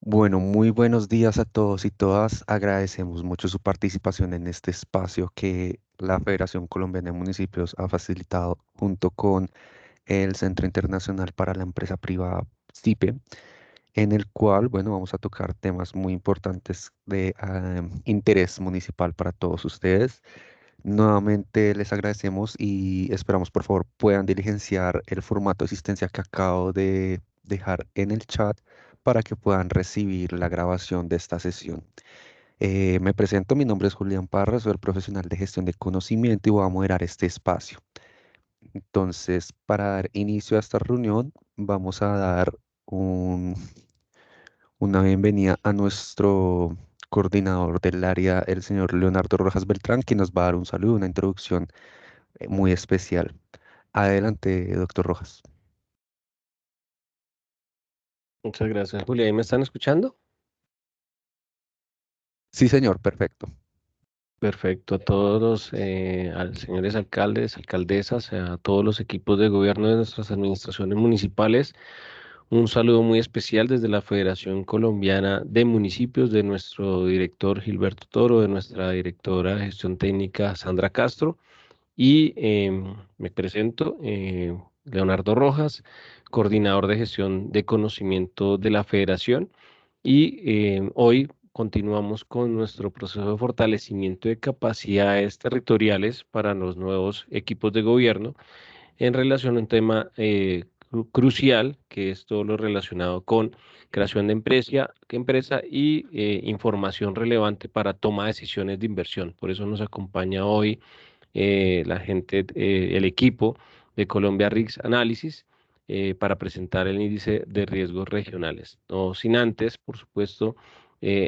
Bueno, muy buenos días a todos y todas. Agradecemos mucho su participación en este espacio que la Federación Colombiana de Municipios ha facilitado junto con el Centro Internacional para la Empresa Privada, CIPE, en el cual, bueno, vamos a tocar temas muy importantes de interés municipal para todos ustedes. Nuevamente les agradecemos y esperamos por favor puedan diligenciar el formato de asistencia que acabo de dejar en el chat para que puedan recibir la grabación de esta sesión. Me presento, mi nombre es Julián Parra, soy el profesional de gestión de conocimiento y voy a moderar este espacio. Entonces, para dar inicio a esta reunión, vamos a dar un- una bienvenida a nuestro coordinador del área, el señor Leonardo Rojas Beltrán, quien nos va a dar un saludo, una introducción muy especial. Adelante, doctor Rojas. Muchas gracias, Julia. ¿Ahí me están escuchando? Sí, señor, perfecto. Perfecto. A todos los señores alcaldes, alcaldesas, a todos los equipos de gobierno de nuestras administraciones municipales, un saludo muy especial desde la Federación Colombiana de Municipios, de nuestro director Gilberto Toro, de nuestra directora de gestión técnica Sandra Castro. Y me presento, Leonardo Rojas, coordinador de gestión de conocimiento de la Federación. Y hoy continuamos con nuestro proceso de fortalecimiento de capacidades territoriales para los nuevos equipos de gobierno en relación a un tema crucial, que es todo lo relacionado con creación de empresa y información relevante para toma de decisiones de inversión. Por eso nos acompaña hoy la gente, el equipo de Colombia Risk Analysis para presentar el índice de riesgos regionales. No sin antes, por supuesto,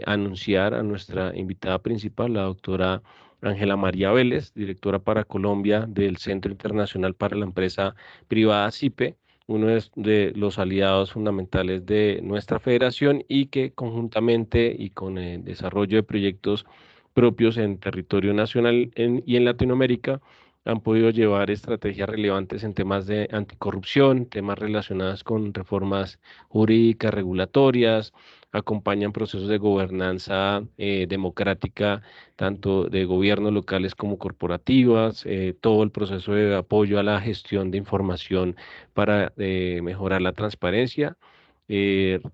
anunciar a nuestra invitada principal, la doctora Ángela María Vélez, directora para Colombia del Centro Internacional para la Empresa Privada CIPE, uno de los aliados fundamentales de nuestra federación y que conjuntamente y con el desarrollo de proyectos propios en territorio nacional y en Latinoamérica han podido llevar estrategias relevantes en temas de anticorrupción, temas relacionados con reformas jurídicas, regulatorias, acompañan procesos de gobernanza democrática, tanto de gobiernos locales como corporativas, todo el proceso de apoyo a la gestión de información para mejorar la transparencia,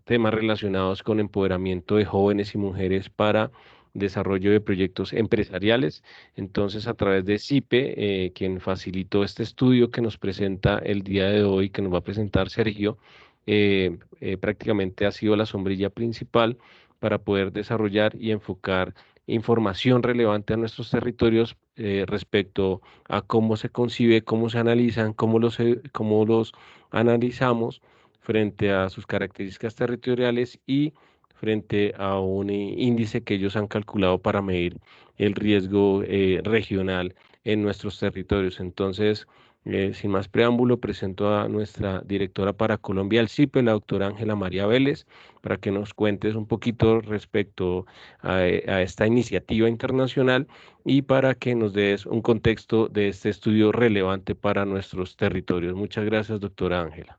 temas relacionados con empoderamiento de jóvenes y mujeres para desarrollo de proyectos empresariales. Entonces, a través de CIPE, quien facilitó este estudio que nos presenta el día de hoy, que nos va a presentar Sergio, prácticamente ha sido la sombrilla principal para poder desarrollar y enfocar información relevante a nuestros territorios respecto a cómo se concibe, cómo se analizan, cómo los analizamos frente a sus características territoriales y frente a un índice que ellos han calculado para medir el riesgo regional en nuestros territorios. Entonces, sin más preámbulo, presento a nuestra directora para Colombia, el CIPE, la doctora Ángela María Vélez, para que nos cuentes un poquito respecto a esta iniciativa internacional y para que nos des un contexto de este estudio relevante para nuestros territorios. Muchas gracias, doctora Ángela.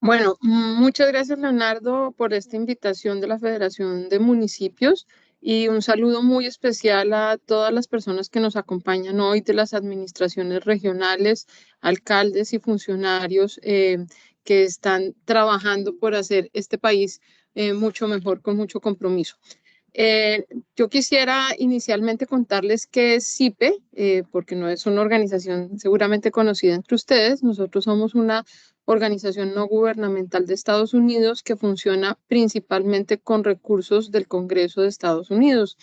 Bueno, muchas gracias Leonardo por esta invitación de la Federación de Municipios y un saludo muy especial a todas las personas que nos acompañan hoy de las administraciones regionales, alcaldes y funcionarios que están trabajando por hacer este país mucho mejor con mucho compromiso. Yo quisiera inicialmente contarles qué es CIPE, porque no es una organización seguramente conocida entre ustedes. Nosotros somos una organización no gubernamental de Estados Unidos que funciona principalmente con recursos del Congreso de Estados Unidos.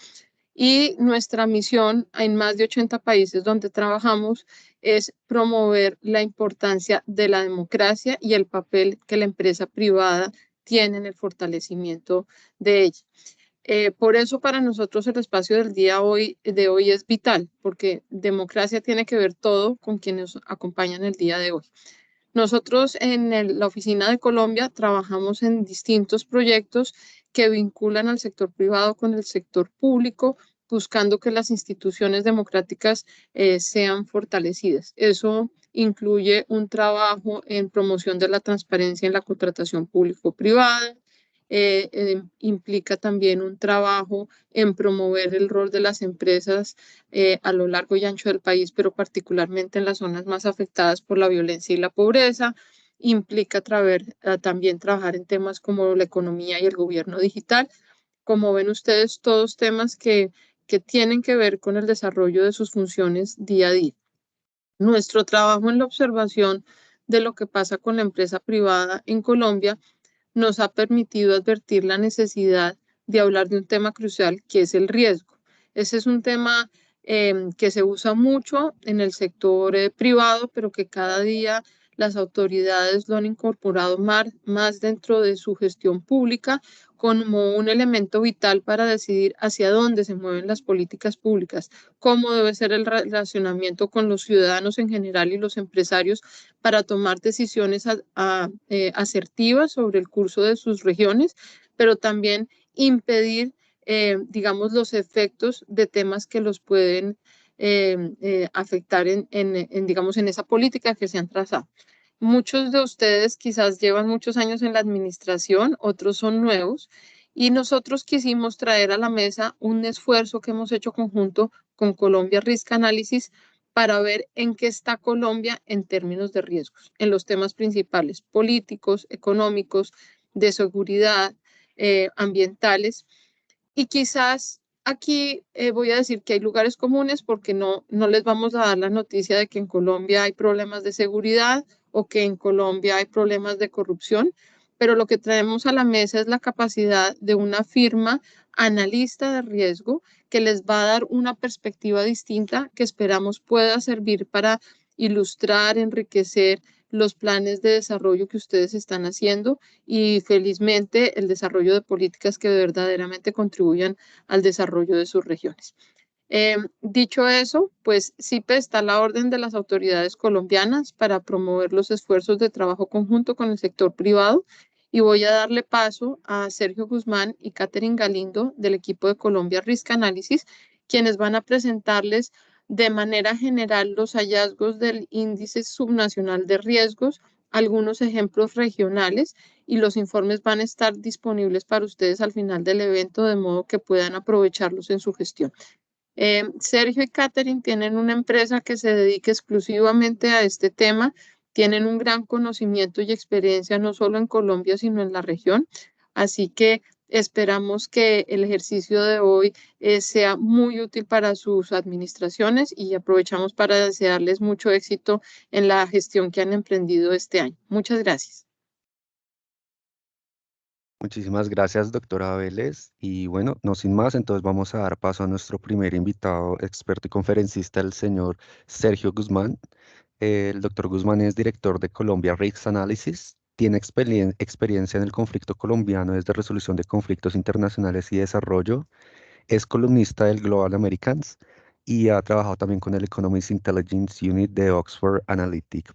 Y nuestra misión en más de 80 países donde trabajamos es promover la importancia de la democracia y el papel que la empresa privada tiene en el fortalecimiento de ella. Por eso para nosotros el espacio del de hoy es vital, porque democracia tiene que ver todo con quienes nos acompañan el día de hoy. Nosotros en la oficina de Colombia trabajamos en distintos proyectos que vinculan al sector privado con el sector público, buscando que las instituciones democráticas sean fortalecidas. Eso incluye un trabajo en promoción de la transparencia en la contratación público-privada, implica también un trabajo en promover el rol de las empresas a lo largo y ancho del país, pero particularmente en las zonas más afectadas por la violencia y la pobreza. Implica también trabajar en temas como la economía y el gobierno digital. Como ven ustedes, todos temas que tienen que ver con el desarrollo de sus funciones día a día. Nuestro trabajo en la observación de lo que pasa con la empresa privada en Colombia nos ha permitido advertir la necesidad de hablar de un tema crucial que es el riesgo. Ese es un tema que se usa mucho en el sector privado, pero que cada día las autoridades lo han incorporado más dentro de su gestión pública como un elemento vital para decidir hacia dónde se mueven las políticas públicas, cómo debe ser el relacionamiento con los ciudadanos en general y los empresarios para tomar decisiones asertivas sobre el curso de sus regiones, pero también impedir, digamos, los efectos de temas que los pueden afectar digamos, en esa política que se han trazado. Muchos de ustedes quizás llevan muchos años en la administración, otros son nuevos, y nosotros quisimos traer a la mesa un esfuerzo que hemos hecho conjunto con Colombia Risk Analysis para ver en qué está Colombia en términos de riesgos, en los temas principales políticos, económicos, de seguridad, ambientales. Y quizás aquí voy a decir que hay lugares comunes porque no les vamos a dar la noticia de que en Colombia hay problemas de seguridad o que en Colombia hay problemas de corrupción, pero lo que traemos a la mesa es la capacidad de una firma analista de riesgo que les va a dar una perspectiva distinta que esperamos pueda servir para ilustrar, enriquecer los planes de desarrollo que ustedes están haciendo y felizmente el desarrollo de políticas que verdaderamente contribuyan al desarrollo de sus regiones. Dicho eso, pues CIPE está a la orden de las autoridades colombianas para promover los esfuerzos de trabajo conjunto con el sector privado y voy a darle paso a Sergio Guzmán y Catherine Galindo del equipo de Colombia Risk Analysis, quienes van a presentarles de manera general los hallazgos del índice subnacional de riesgos, algunos ejemplos regionales y los informes van a estar disponibles para ustedes al final del evento de modo que puedan aprovecharlos en su gestión. Sergio y Catherine tienen una empresa que se dedica exclusivamente a este tema, tienen un gran conocimiento y experiencia no solo en Colombia, sino en la región. Así que esperamos que el ejercicio de hoy sea muy útil para sus administraciones y aprovechamos para desearles mucho éxito en la gestión que han emprendido este año. Muchas gracias. Muchísimas gracias, doctora Vélez. Y bueno, no sin más, entonces vamos a dar paso a nuestro primer invitado, experto y conferencista, el señor Sergio Guzmán. El doctor Guzmán es director de Colombia Risk Analysis. Tiene experiencia en el conflicto colombiano desde resolución de conflictos internacionales y desarrollo. Es columnista del Global Americans y ha trabajado también con el Economist Intelligence Unit de Oxford Analytica.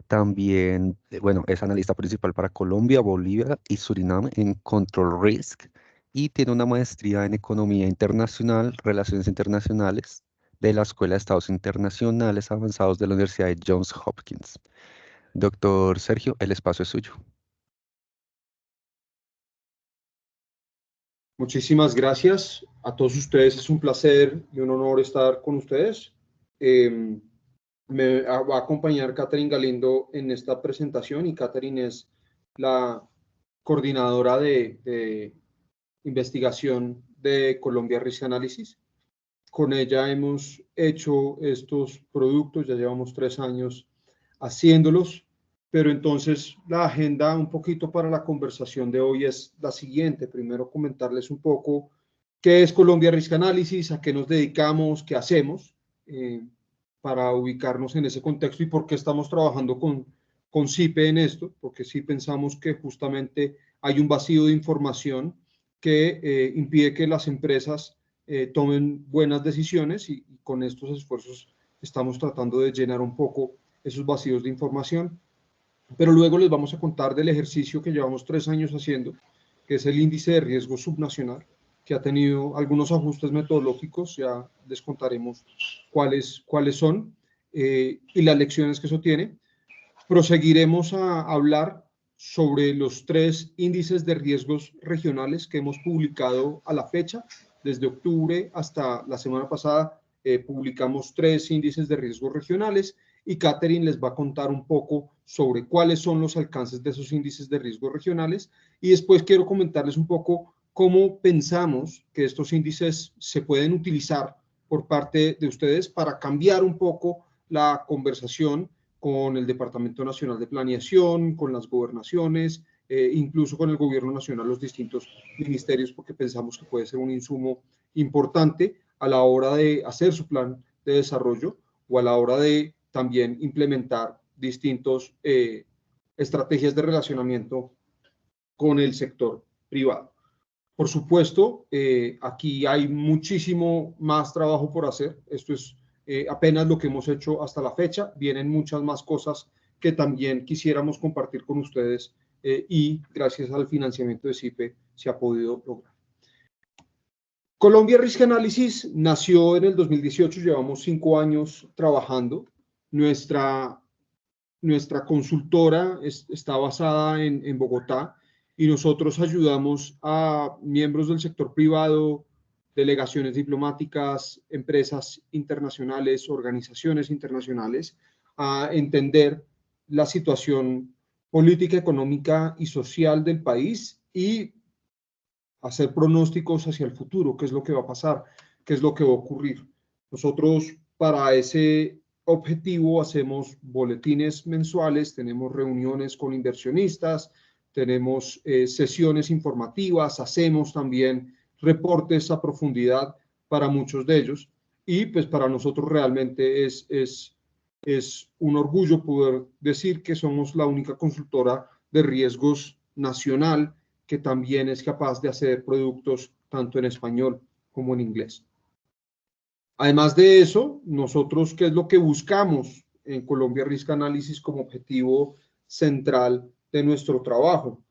También, bueno, es analista principal para Colombia, Bolivia y Surinam en Control Risk y tiene una maestría en Economía Internacional, Relaciones Internacionales de la Escuela de Estados Internacionales Avanzados de la Universidad de Johns Hopkins. Doctor Sergio, el espacio es suyo. Muchísimas gracias a todos ustedes. Es un placer y un honor estar con ustedes. Me va a acompañar Catherine Galindo en esta presentación y Catherine es la coordinadora de investigación de Colombia Risk Analysis. Con ella hemos hecho estos productos, ya llevamos 3 años haciéndolos, pero entonces la agenda un poquito para la conversación de hoy es la siguiente. Primero comentarles un poco qué es Colombia Risk Analysis, a qué nos dedicamos, qué hacemos, para ubicarnos en ese contexto y por qué estamos trabajando con CIPE en esto, porque sí pensamos que justamente hay un vacío de información que impide que las empresas tomen buenas decisiones y con estos esfuerzos estamos tratando de llenar un poco esos vacíos de información. Pero luego les vamos a contar del ejercicio que llevamos 3 años haciendo, que es el índice de riesgo subnacional, que ha tenido algunos ajustes metodológicos, ya les contaremos cuáles son y las lecciones que eso tiene. Proseguiremos a hablar sobre los 3 índices de riesgos regionales que hemos publicado a la fecha. Desde octubre hasta la semana pasada publicamos 3 índices de riesgos regionales y Catherine les va a contar un poco sobre cuáles son los alcances de esos índices de riesgos regionales y después quiero comentarles un poco cómo pensamos que estos índices se pueden utilizar por parte de ustedes para cambiar un poco la conversación con el Departamento Nacional de Planeación, con las gobernaciones, incluso con el Gobierno Nacional, los distintos ministerios, porque pensamos que puede ser un insumo importante a la hora de hacer su plan de desarrollo o a la hora de también implementar distintas estrategias de relacionamiento con el sector privado. Por supuesto, aquí hay muchísimo más trabajo por hacer. Esto es apenas lo que hemos hecho hasta la fecha. Vienen muchas más cosas que también quisiéramos compartir con ustedes y gracias al financiamiento de CIPE se ha podido lograr. Colombia Risk Analysis nació en el 2018, llevamos 5 años trabajando. Nuestra consultora está basada en Bogotá y nosotros ayudamos a miembros del sector privado, delegaciones diplomáticas, empresas internacionales, organizaciones internacionales, a entender la situación política, económica y social del país y hacer pronósticos hacia el futuro, qué es lo que va a pasar, qué es lo que va a ocurrir. Nosotros para ese objetivo hacemos boletines mensuales, tenemos reuniones con inversionistas, tenemos sesiones informativas, hacemos también reportes a profundidad para muchos de ellos y pues para nosotros realmente es un orgullo poder decir que somos la única consultora de riesgos nacional que también es capaz de hacer productos tanto en español como en inglés. Además de eso, nosotros, ¿qué es lo que buscamos en Colombia Risk Analysis como objetivo central de nuestro trabajo?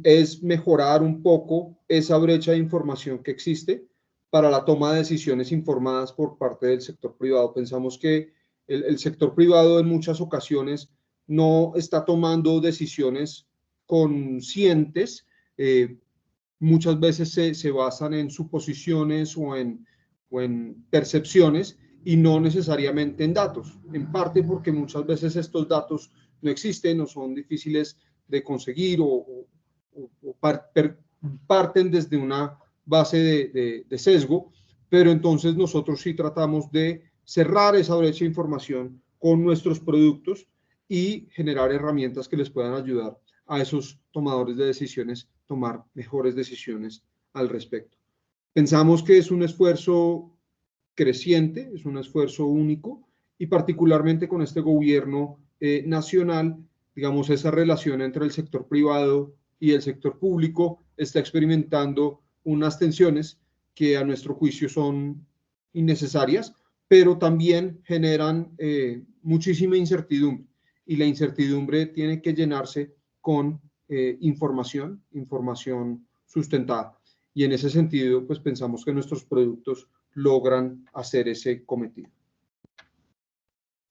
Es mejorar un poco esa brecha de información que existe para la toma de decisiones informadas por parte del sector privado. Pensamos que el sector privado en muchas ocasiones no está tomando decisiones conscientes, muchas veces se basan en suposiciones o en percepciones y no necesariamente en datos, en parte porque muchas veces estos datos no existen o son difíciles de conseguir o parten desde una base de sesgo, pero entonces nosotros sí tratamos de cerrar esa brecha de información con nuestros productos y generar herramientas que les puedan ayudar a esos tomadores de decisiones tomar mejores decisiones al respecto. Pensamos que es un esfuerzo creciente, es un esfuerzo único y particularmente con este gobierno nacional, digamos, esa relación entre el sector privado y el sector público está experimentando unas tensiones que a nuestro juicio son innecesarias, pero también generan muchísima incertidumbre y la incertidumbre tiene que llenarse con información sustentada. Y en ese sentido, pues pensamos que nuestros productos logran hacer ese cometido.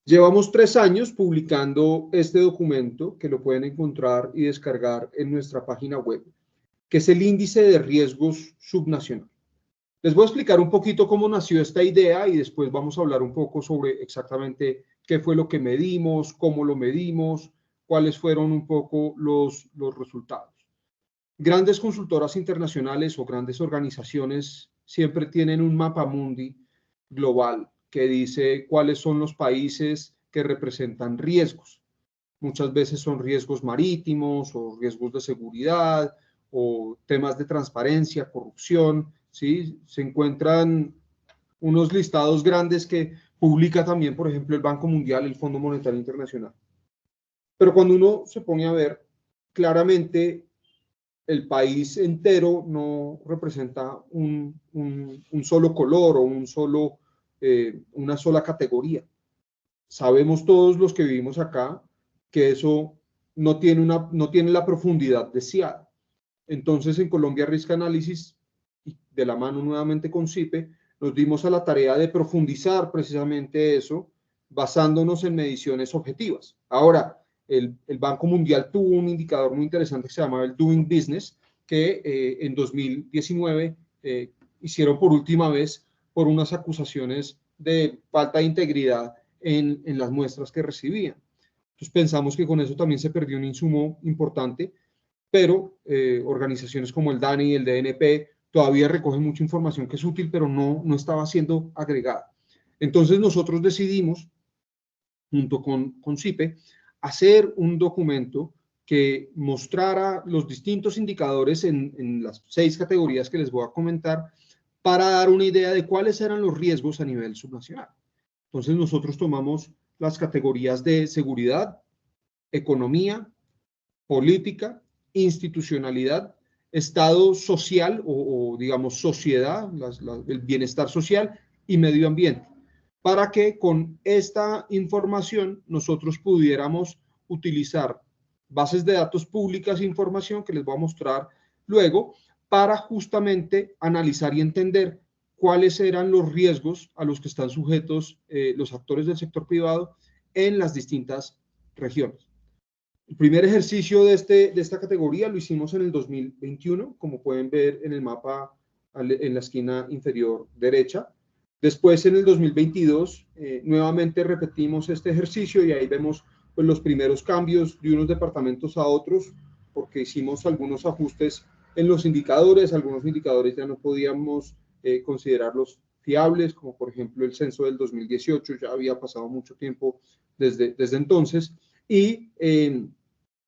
Llevamos 3 años publicando este documento que lo pueden encontrar y descargar en nuestra página web, que es el índice de riesgos subnacional. Les voy a explicar un poquito cómo nació esta idea y después vamos a hablar un poco sobre exactamente qué fue lo que medimos, cómo lo medimos, cuáles fueron un poco los resultados. Grandes consultoras internacionales o grandes organizaciones siempre tienen un mapamundi global que dice cuáles son los países que representan riesgos. Muchas veces son riesgos marítimos o riesgos de seguridad o temas de transparencia, corrupción, ¿sí? Se encuentran unos listados grandes que publica también, por ejemplo, el Banco Mundial, el Fondo Monetario Internacional. Pero cuando uno se pone a ver, claramente el país entero no representa un solo color o una sola categoría. Sabemos todos los que vivimos acá que eso no tiene la profundidad deseada. Entonces, en Colombia Risk Analysis, de la mano nuevamente con CIPE, nos dimos a la tarea de profundizar precisamente eso, basándonos en mediciones objetivas. Ahora, el Banco Mundial tuvo un indicador muy interesante que se llamaba el Doing Business, que en 2019 hicieron por última vez por unas acusaciones de falta de integridad en las muestras que recibían. Entonces pensamos que con eso también se perdió un insumo importante, pero organizaciones como el DANI y el DNP todavía recogen mucha información que es útil, pero no estaba siendo agregada. Entonces nosotros decidimos, junto con CIPE, hacer un documento que mostrara los distintos indicadores en las 6 categorías que les voy a comentar, para dar una idea de cuáles eran los riesgos a nivel subnacional. Entonces nosotros tomamos las categorías de seguridad, economía, política, institucionalidad, estado social o digamos sociedad, el bienestar social y medio ambiente, para que con esta información nosotros pudiéramos utilizar bases de datos públicas e información que les voy a mostrar luego, para justamente analizar y entender cuáles eran los riesgos a los que están sujetos los actores del sector privado en las distintas regiones. El primer ejercicio de esta categoría lo hicimos en el 2021, como pueden ver en el mapa en la esquina inferior derecha. Después, en el 2022, nuevamente repetimos este ejercicio y ahí vemos pues, los primeros cambios de unos departamentos a otros, porque hicimos algunos ajustes en los indicadores. Algunos indicadores ya no podíamos considerarlos fiables, como por ejemplo el censo del 2018, ya había pasado mucho tiempo desde entonces, y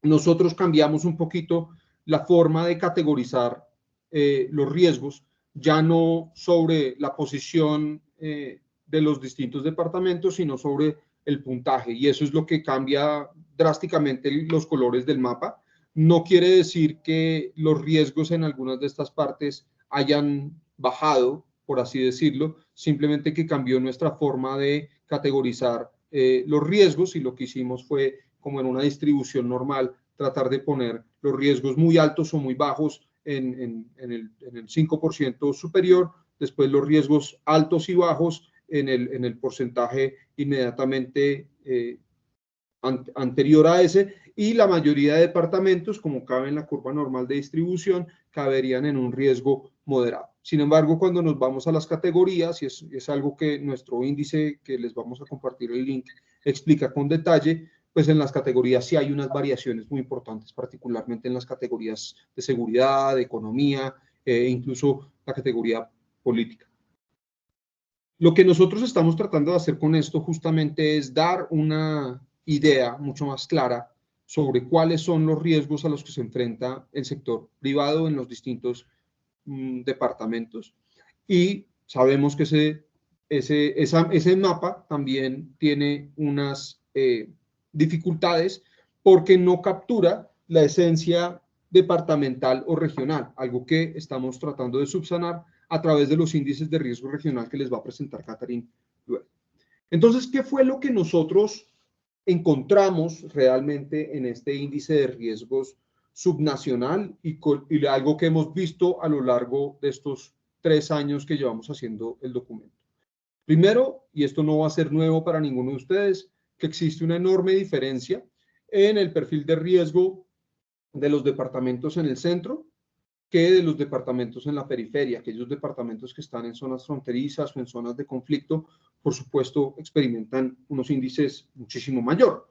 nosotros cambiamos un poquito la forma de categorizar los riesgos, ya no sobre la posición de los distintos departamentos, sino sobre el puntaje, y eso es lo que cambia drásticamente los colores del mapa. No quiere decir que los riesgos en algunas de estas partes hayan bajado, por así decirlo, simplemente que cambió nuestra forma de categorizar los riesgos, y lo que hicimos fue, como en una distribución normal, tratar de poner los riesgos muy altos o muy bajos en el 5% superior, después los riesgos altos y bajos en el porcentaje inmediatamente anterior a ese, y la mayoría de departamentos, como cabe en la curva normal de distribución, caberían en un riesgo moderado. Sin embargo, cuando nos vamos a las categorías, y es algo que nuestro índice, que les vamos a compartir el link, explica con detalle, pues en las categorías sí hay unas variaciones muy importantes, particularmente en las categorías de seguridad, de economía, incluso la categoría política. Lo que nosotros estamos tratando de hacer con esto justamente es dar una idea mucho más clara sobre cuáles son los riesgos a los que se enfrenta el sector privado en los distintos departamentos. Y sabemos que ese mapa también tiene unas dificultades, porque no captura la esencia departamental o regional, algo que estamos tratando de subsanar a través de los índices de riesgo regional que les va a presentar Catherine luego. Entonces, ¿qué fue lo que nosotros encontramos realmente en este índice de riesgos subnacional y algo que hemos visto a lo largo de estos 3 años que llevamos haciendo el documento? Primero, y esto no va a ser nuevo para ninguno de ustedes, que existe una enorme diferencia en el perfil de riesgo de los departamentos en el centro que de los departamentos en la periferia. Aquellos departamentos que están en zonas fronterizas o en zonas de conflicto, por supuesto, experimentan unos índices muchísimo mayor.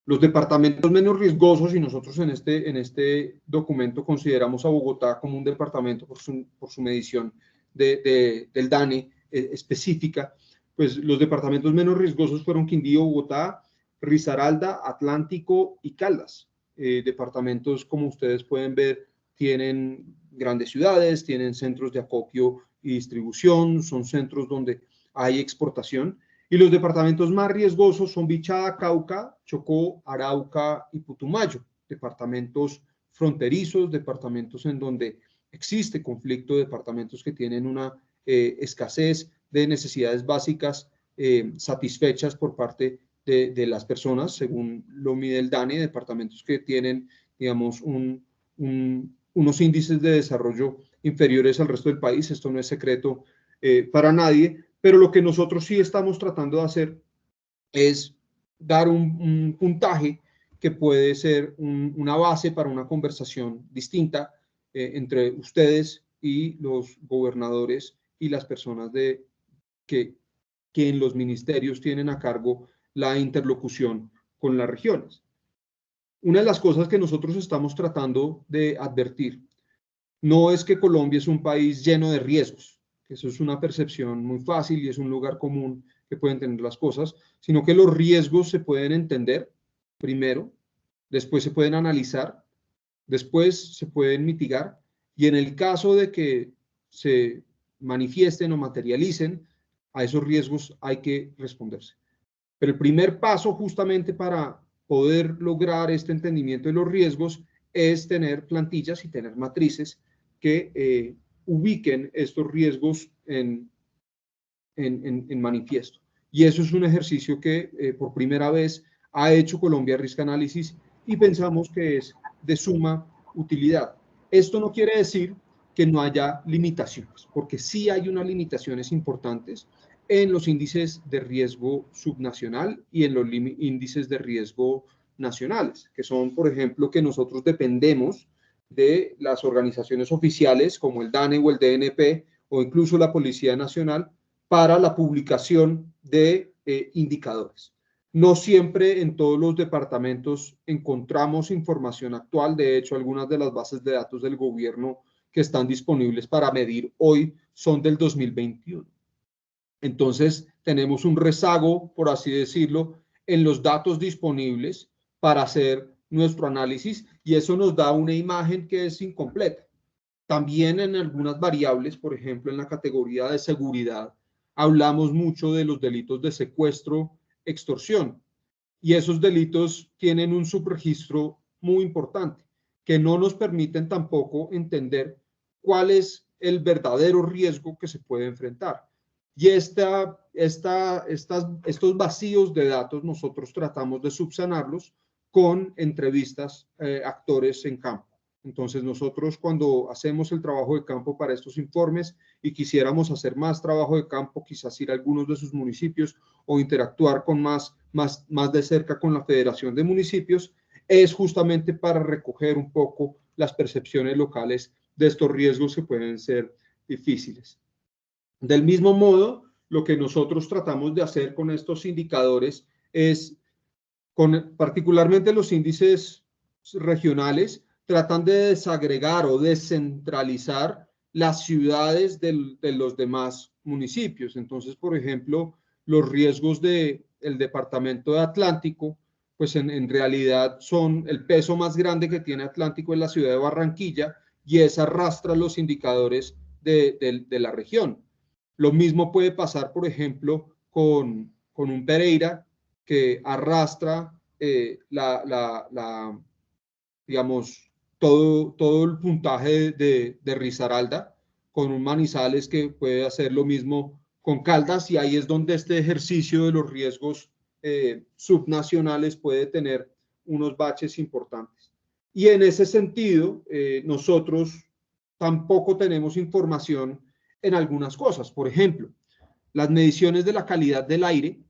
Los departamentos menos riesgosos, y nosotros en este documento consideramos a Bogotá como un departamento por su medición del DANE específica, pues los departamentos menos riesgosos fueron Quindío, Bogotá, Risaralda, Atlántico y Caldas. Departamentos, como ustedes pueden ver, tienen grandes ciudades, tienen centros de acopio y distribución, son centros donde hay exportación. Y los departamentos más riesgosos son Bichada, Cauca, Chocó, Arauca y Putumayo, departamentos fronterizos, departamentos en donde existe conflicto, departamentos que tienen una escasez de necesidades básicas satisfechas por parte de las personas, según lo mide el DANE, departamentos que tienen, digamos, unos índices de desarrollo inferiores al resto del país. Esto no es secreto para nadie, pero lo que nosotros sí estamos tratando de hacer es dar un puntaje que puede ser una base para una conversación distinta entre ustedes y los gobernadores y las personas que en los ministerios tienen a cargo la interlocución con las regiones. Una de las cosas que nosotros estamos tratando de advertir no es que Colombia es un país lleno de riesgos, que eso es una percepción muy fácil y es un lugar común que pueden tener las cosas, sino que los riesgos se pueden entender primero, después se pueden analizar, después se pueden mitigar y en el caso de que se manifiesten o materialicen, a esos riesgos hay que responderse. Pero el primer paso justamente para poder lograr este entendimiento de los riesgos es tener plantillas y tener matrices que ubiquen estos riesgos en manifiesto. Y eso es un ejercicio que por primera vez ha hecho Colombia Risk Analysis y pensamos que es de suma utilidad. Esto no quiere decir que no haya limitaciones, porque sí hay unas limitaciones importantes en los índices de riesgo subnacional y en los índices de riesgo nacionales, que son, por ejemplo, que nosotros dependemos de las organizaciones oficiales como el DANE o el DNP o incluso la Policía Nacional para la publicación de indicadores. No siempre en todos los departamentos encontramos información actual. De hecho, algunas de las bases de datos del gobierno que están disponibles para medir hoy son del 2021. Entonces, tenemos un rezago, por así decirlo, en los datos disponibles para hacer nuestro análisis y eso nos da una imagen que es incompleta. También en algunas variables, por ejemplo, en la categoría de seguridad, hablamos mucho de los delitos de secuestro, extorsión, y esos delitos tienen un subregistro muy importante, que no nos permiten tampoco entender cuál es el verdadero riesgo que se puede enfrentar. Y estos vacíos de datos nosotros tratamos de subsanarlos con entrevistas a actores en campo. Entonces nosotros cuando hacemos el trabajo de campo para estos informes y quisiéramos hacer más trabajo de campo, quizás ir a algunos de sus municipios o interactuar con más de cerca con la Federación de Municipios, es justamente para recoger un poco las percepciones locales de estos riesgos que pueden ser difíciles. Del mismo modo, lo que nosotros tratamos de hacer con estos indicadores es, particularmente los índices regionales, tratan de desagregar o descentralizar las ciudades de los demás municipios. Entonces, por ejemplo, los riesgos del departamento de Atlántico, pues en realidad son el peso más grande que tiene Atlántico en la ciudad de Barranquilla y esa arrastra los indicadores de la región. Lo mismo puede pasar, por ejemplo, con un Pereira que arrastra digamos, todo el puntaje de Risaralda, con un Manizales que puede hacer lo mismo con Caldas, y ahí es donde este ejercicio de los riesgos subnacionales puede tener unos baches importantes. Y en ese sentido, nosotros tampoco tenemos información en algunas cosas. Por ejemplo, las mediciones de la calidad del aire,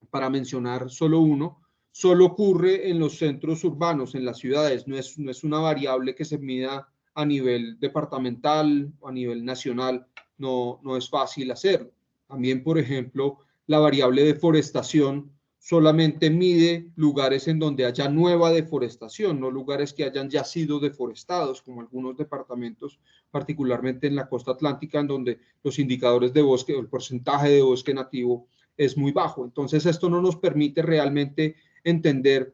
para mencionar solo uno, solo ocurre en los centros urbanos, en las ciudades, no es una variable que se mida a nivel departamental o a nivel nacional, no es fácil hacerlo. También, por ejemplo, la variable deforestación solamente mide lugares en donde haya nueva deforestación, no lugares que hayan ya sido deforestados, como algunos departamentos, particularmente en la costa atlántica, en donde los indicadores de bosque o el porcentaje de bosque nativo es muy bajo. Entonces, esto no nos permite realmente entender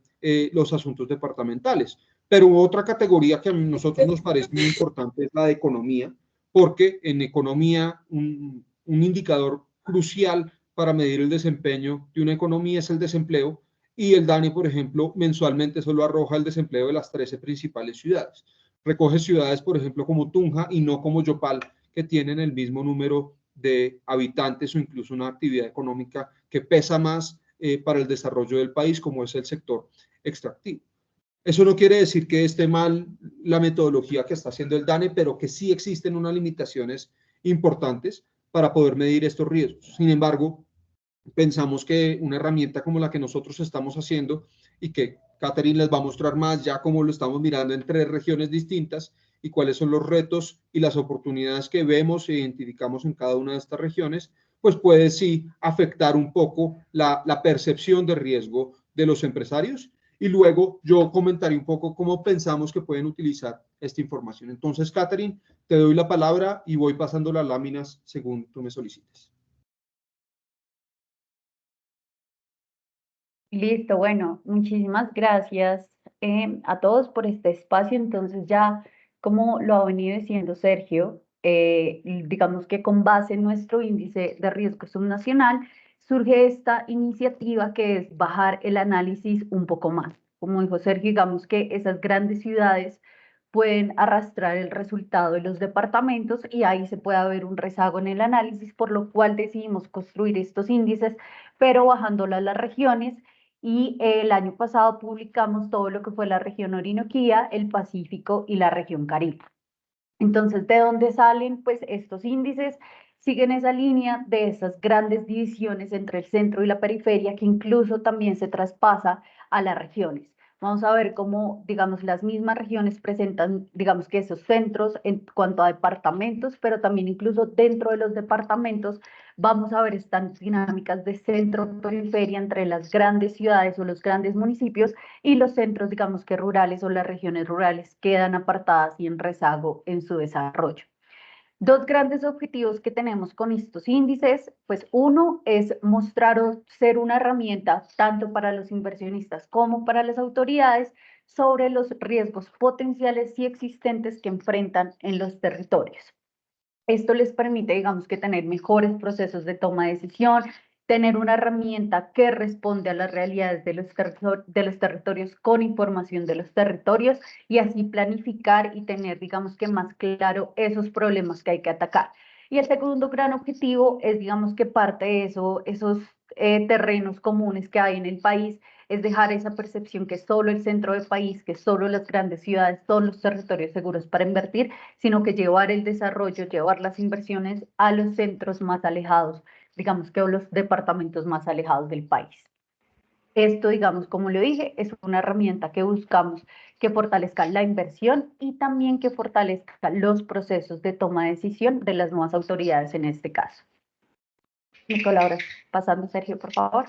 los asuntos departamentales. Pero otra categoría que a nosotros nos parece muy importante es la de economía, porque en economía un indicador crucial para medir el desempeño de una economía es el desempleo, y el DANE, por ejemplo, mensualmente solo arroja el desempleo de las 13 principales ciudades. Recoge ciudades, por ejemplo, como Tunja y no como Yopal, que tienen el mismo número de habitantes o incluso una actividad económica que pesa más para el desarrollo del país, como es el sector extractivo. Eso no quiere decir que esté mal la metodología que está haciendo el DANE, pero que sí existen unas limitaciones importantes para poder medir estos riesgos. Sin embargo, pensamos que una herramienta como la que nosotros estamos haciendo y que Catherine les va a mostrar más ya cómo lo estamos mirando en 3 regiones distintas y cuáles son los retos y las oportunidades que vemos e identificamos en cada una de estas regiones, pues puede sí afectar un poco la percepción de riesgo de los empresarios. Y luego yo comentaré un poco cómo pensamos que pueden utilizar esta información. Entonces, Catherine, te doy la palabra y voy pasando las láminas según tú me solicites. Listo, bueno, muchísimas gracias a todos por este espacio. Entonces ya, como lo ha venido diciendo Sergio, digamos que con base en nuestro índice de riesgo subnacional, surge esta iniciativa que es bajar el análisis un poco más. Como dijo Sergio, digamos que esas grandes ciudades pueden arrastrar el resultado de los departamentos y ahí se puede haber un rezago en el análisis, por lo cual decidimos construir estos índices, pero bajándolo a las regiones. Y el año pasado publicamos todo lo que fue la región Orinoquía, el Pacífico y la región Caribe. Entonces, ¿de dónde salen? Pues estos índices siguen esa línea de esas grandes divisiones entre el centro y la periferia, que incluso también se traspasa a las regiones. Vamos a ver cómo, digamos, las mismas regiones presentan, digamos, que esos centros en cuanto a departamentos, pero también incluso dentro de los departamentos vamos a ver estas dinámicas de centro-periferia entre las grandes ciudades o los grandes municipios y los centros, digamos que rurales o las regiones rurales quedan apartadas y en rezago en su desarrollo. Dos grandes objetivos que tenemos con estos índices, pues uno es mostrar o ser una herramienta tanto para los inversionistas como para las autoridades sobre los riesgos potenciales y existentes que enfrentan en los territorios. Esto les permite, digamos, que tener mejores procesos de toma de decisión, tener una herramienta que responde a las realidades de los territorios con información de los territorios y así planificar y tener, digamos, que más claro esos problemas que hay que atacar. Y el segundo gran objetivo es, digamos, que parte de esos terrenos comunes que hay en el país es dejar esa percepción que solo el centro del país, que solo las grandes ciudades son los territorios seguros para invertir, sino que llevar el desarrollo, llevar las inversiones a los centros más alejados, digamos que a los departamentos más alejados del país. Esto, digamos, como lo dije, es una herramienta que buscamos que fortalezca la inversión y también que fortalezca los procesos de toma de decisión de las nuevas autoridades en este caso. ¿Me colaboras? Pasando, Sergio, por favor.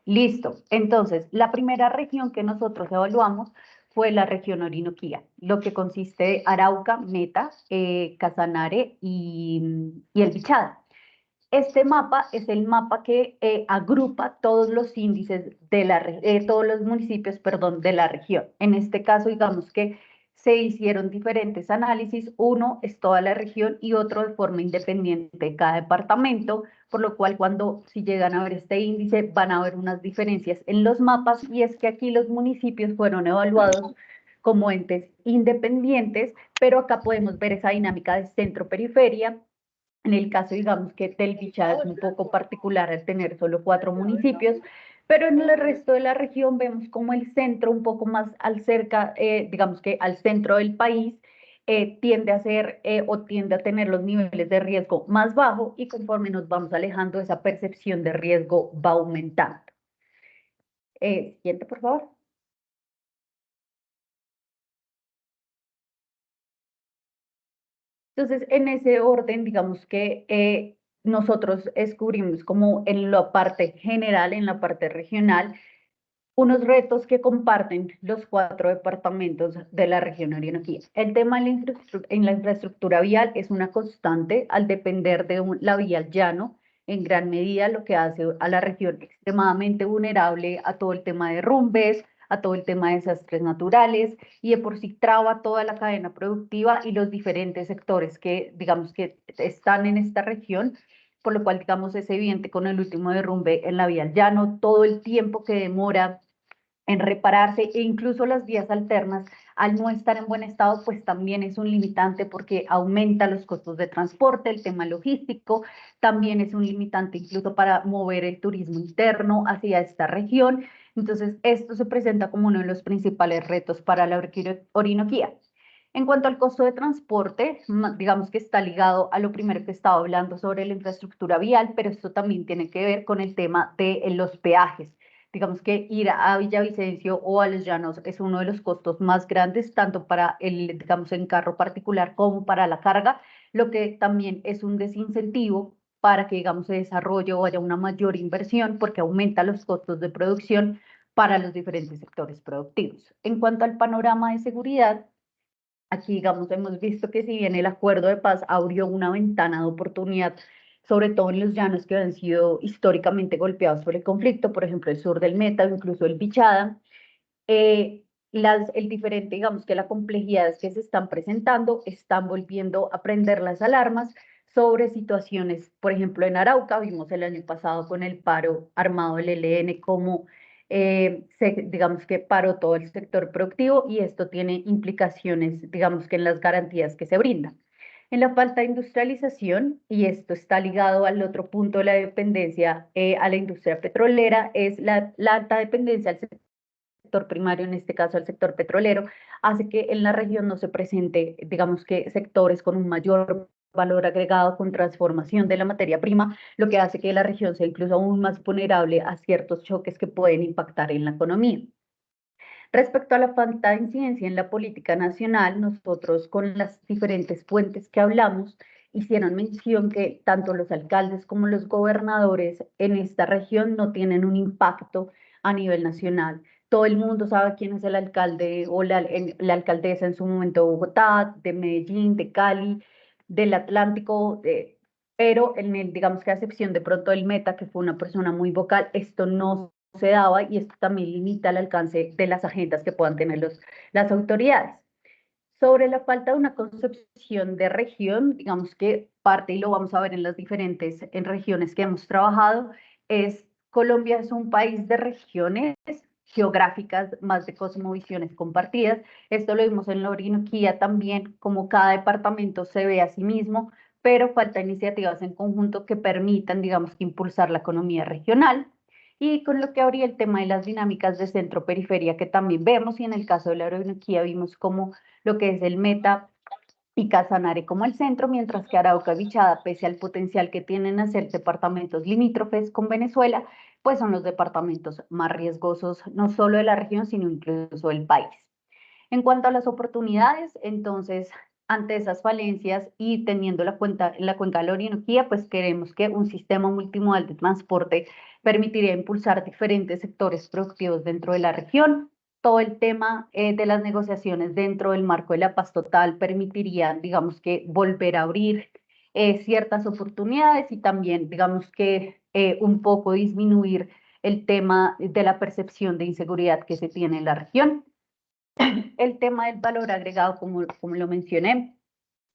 Listo. Entonces, la primera región que nosotros evaluamos fue la región Orinoquía, lo que consiste de Arauca, Meta, Casanare y el Bichada. Este mapa es el mapa que agrupa todos los índices de todos los municipios, perdón, de la región. En este caso, digamos que se hicieron diferentes análisis. Uno es toda la región y otro de forma independiente de cada departamento, por lo cual si llegan a ver este índice van a ver unas diferencias en los mapas y es que aquí los municipios fueron evaluados como entes independientes, pero acá podemos ver esa dinámica de centro-periferia. En el caso, digamos que del Bichada es un poco particular al tener solo 4 municipios, pero en el resto de la región vemos como el centro, un poco más digamos que al centro del país, tiende a ser o tiende a tener los niveles de riesgo más bajo y conforme nos vamos alejando, esa percepción de riesgo va aumentando. Siguiente, por favor. Entonces, en ese orden, digamos que nosotros descubrimos como en la parte general, en la parte regional, unos retos que comparten los 4 departamentos de la región Orinoquía. El tema en la infraestructura vial es una constante al depender de la vía al llano, en gran medida lo que hace a la región extremadamente vulnerable a todo el tema de derrumbes, a todo el tema de desastres naturales y de por sí traba toda la cadena productiva y los diferentes sectores que, digamos, que están en esta región, por lo cual, digamos, es evidente con el último derrumbe en la vía al llano, todo el tiempo que demora en repararse e incluso las vías alternas, al no estar en buen estado, pues también es un limitante porque aumenta los costos de transporte, el tema logístico, también es un limitante incluso para mover el turismo interno hacia esta región. Entonces, esto se presenta como uno de los principales retos para la Orinoquía. En cuanto al costo de transporte, digamos que está ligado a lo primero que estaba hablando sobre la infraestructura vial, pero esto también tiene que ver con el tema de los peajes. digamos que ir a Villavicencio o a Los Llanos es uno de los costos más grandes, tanto para el, digamos, en carro particular como para la carga, lo que también es un desincentivo para que, digamos, se desarrolle o haya una mayor inversión porque aumenta los costos de producción para los diferentes sectores productivos. En cuanto al panorama de seguridad, aquí, digamos, hemos visto que si bien el acuerdo de paz abrió una ventana de oportunidad, sobre todo en los llanos que han sido históricamente golpeados por el conflicto, por ejemplo, el sur del Meta o incluso el Bichada, el diferente, digamos que las complejidades que se están presentando están volviendo a prender las alarmas sobre situaciones, por ejemplo, en Arauca, vimos el año pasado con el paro armado del ELN, cómo digamos que paró todo el sector productivo y esto tiene implicaciones, digamos que en las garantías que se brindan. En la falta de industrialización, y esto está ligado al otro punto de la dependencia a la industria petrolera, es la alta dependencia al sector primario, en este caso al sector petrolero, hace que en la región no se presente, digamos que sectores con un mayor valor agregado con transformación de la materia prima, lo que hace que la región sea incluso aún más vulnerable a ciertos choques que pueden impactar en la economía. Respecto a la falta de incidencia en la política nacional, nosotros con las diferentes fuentes que hablamos, hicieron mención que tanto los alcaldes como los gobernadores en esta región no tienen un impacto a nivel nacional. Todo el mundo sabe quién es el alcalde o la alcaldesa en su momento de Bogotá, de Medellín, de Cali, del Atlántico, pero en el, digamos que a excepción de pronto del Meta, que fue una persona muy vocal, esto no se daba y esto también limita el alcance de las agendas que puedan tener las autoridades. Sobre la falta de una concepción de región, digamos que parte, y lo vamos a ver en las diferentes en regiones que hemos trabajado, es Colombia es un país de regiones geográficas, más de cosmovisiones compartidas. Esto lo vimos en la Orinoquía también, como cada departamento se ve a sí mismo, pero falta iniciativas en conjunto que permitan, digamos, que impulsar la economía regional. Y con lo que habría el tema de las dinámicas de centro-periferia que también vemos, y en el caso de la Orinoquía vimos como lo que es el Meta y Casanare como el centro, mientras que Arauca y Vichada, pese al potencial que tienen a ser departamentos limítrofes con Venezuela, pues son los departamentos más riesgosos, no solo de la región, sino incluso del país. En cuanto a las oportunidades, entonces, ante esas falencias y teniendo la cuenca de la Orinoquía, pues queremos que un sistema multimodal de transporte permitiría impulsar diferentes sectores productivos dentro de la región. Todo el tema de las negociaciones dentro del marco de la paz total permitiría, digamos que, volver a abrir ciertas oportunidades y también, digamos que, un poco disminuir el tema de la percepción de inseguridad que se tiene en la región. El tema del valor agregado, como lo mencioné,